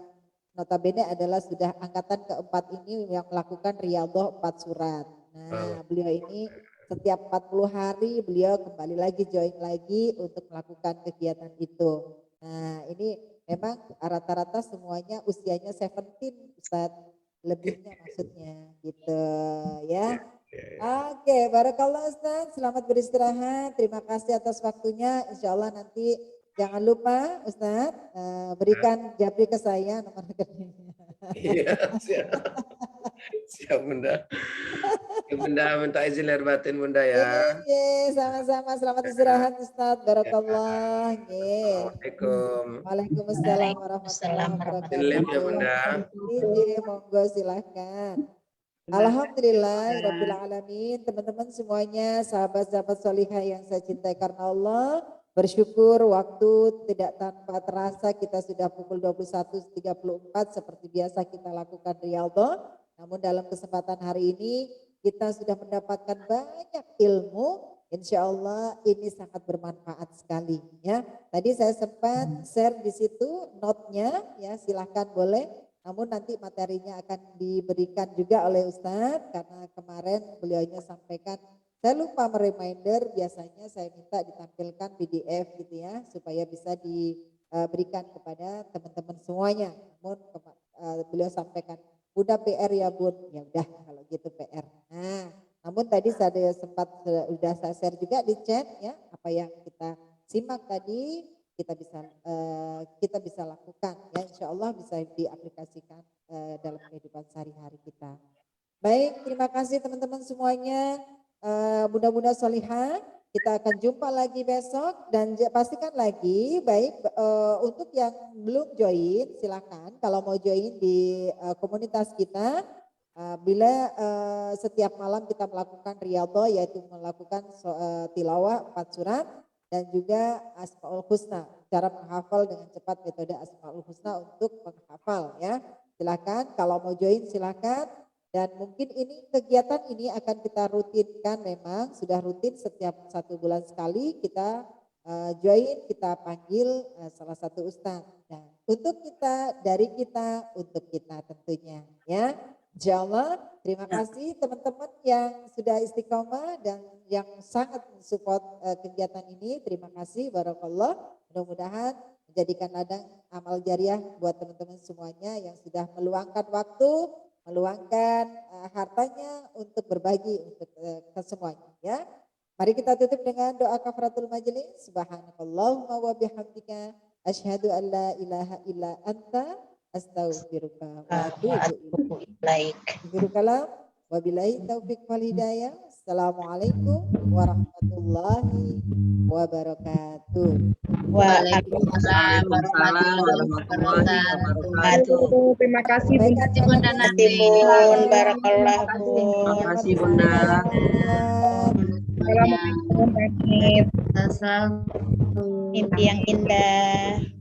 notabene adalah sudah angkatan keempat ini yang melakukan riyadhah 4 surat. Nah beliau ini setiap 40 hari beliau kembali lagi join lagi untuk melakukan kegiatan itu. Nah ini memang rata-rata semuanya usianya 17 Ustaz, lebihnya maksudnya gitu ya. Oke, barakallah Ustaz, selamat beristirahat. Terima kasih atas waktunya. Insya Allah nanti jangan lupa Ustaz berikan japri ke saya nomor rekeningnya. Iya, siap. Siap Bunda. Bunda minta izin lahir batin Bunda ya. Iya, sama-sama. Selamat istirahat Ustaz. Barakallah. Assalamualaikum. Waalaikumsalam warahmatullahi wabarakatuh. Izin ya Bunda. Izin, monggo silahkan. Alhamdulillah, Rabbil Alamin. Teman-teman semuanya, sahabat-sahabat solihah yang saya cintai karena Allah. Bersyukur waktu tidak tanpa terasa kita sudah pukul 21.34 seperti biasa kita lakukan riyadhah. Namun dalam kesempatan hari ini kita sudah mendapatkan banyak ilmu Insya Allah ini sangat bermanfaat sekali ya. Tadi saya sempat share di situ note-nya ya, silahkan boleh. Namun nanti materinya akan diberikan juga oleh Ustadz karena kemarin beliaunya sampaikan. Saya lupa mereminder, biasanya saya minta ditampilkan PDF gitu ya supaya bisa diberikan kepada teman-teman semuanya. Namun beliau sampaikan udah PR ya Bun, ya udah kalau gitu PR. Nah, namun tadi saya sempat sudah saya share juga di chat ya apa yang kita simak tadi kita bisa lakukan ya, insya Allah bisa diaplikasikan dalam kehidupan sehari-hari kita. Baik, terima kasih teman-teman semuanya. Mudah-mudahan solihah. Kita akan jumpa lagi besok dan pastikan lagi baik untuk yang belum join silakan kalau mau join di komunitas kita. Bila setiap malam kita melakukan riyadhah yaitu melakukan tilawah 4 surat dan juga Asmaul Husna, cara menghafal dengan cepat metode Asmaul Husna untuk menghafal ya. Silakan kalau mau join silakan dan mungkin ini kegiatan ini akan kita rutinkan, memang sudah rutin setiap 1 bulan sekali kita join, kita panggil salah satu ustadz. Nah, untuk kita, dari kita, untuk kita tentunya ya. Insyaallah, terima kasih teman-teman yang sudah istiqomah dan yang sangat mensupport kegiatan ini. Terima kasih, barakallah. Mudah-mudahan menjadikan ladang amal jariah buat teman-teman semuanya yang sudah meluangkan waktu, meluangkan hartanya untuk berbagi untuk ke semuanya ya. Mari kita tutup dengan doa kafaratul majelis. Subhanakallahumma wa bihamdika asyhadu an la ilaha illa anta astaghfiruka wa atubu ilaik. Akhirul wabillahi taufiq wal hidayah. Assalamualaikum warahmatullahi wabarakatuh. Waalaikumsalam warahmatullahi wabarakatuh. Terima kasih Bunda Nati. Barakallah Terima kasih Bunda. Assalamualaikum. Assalamualaikum. Mimpi yang indah.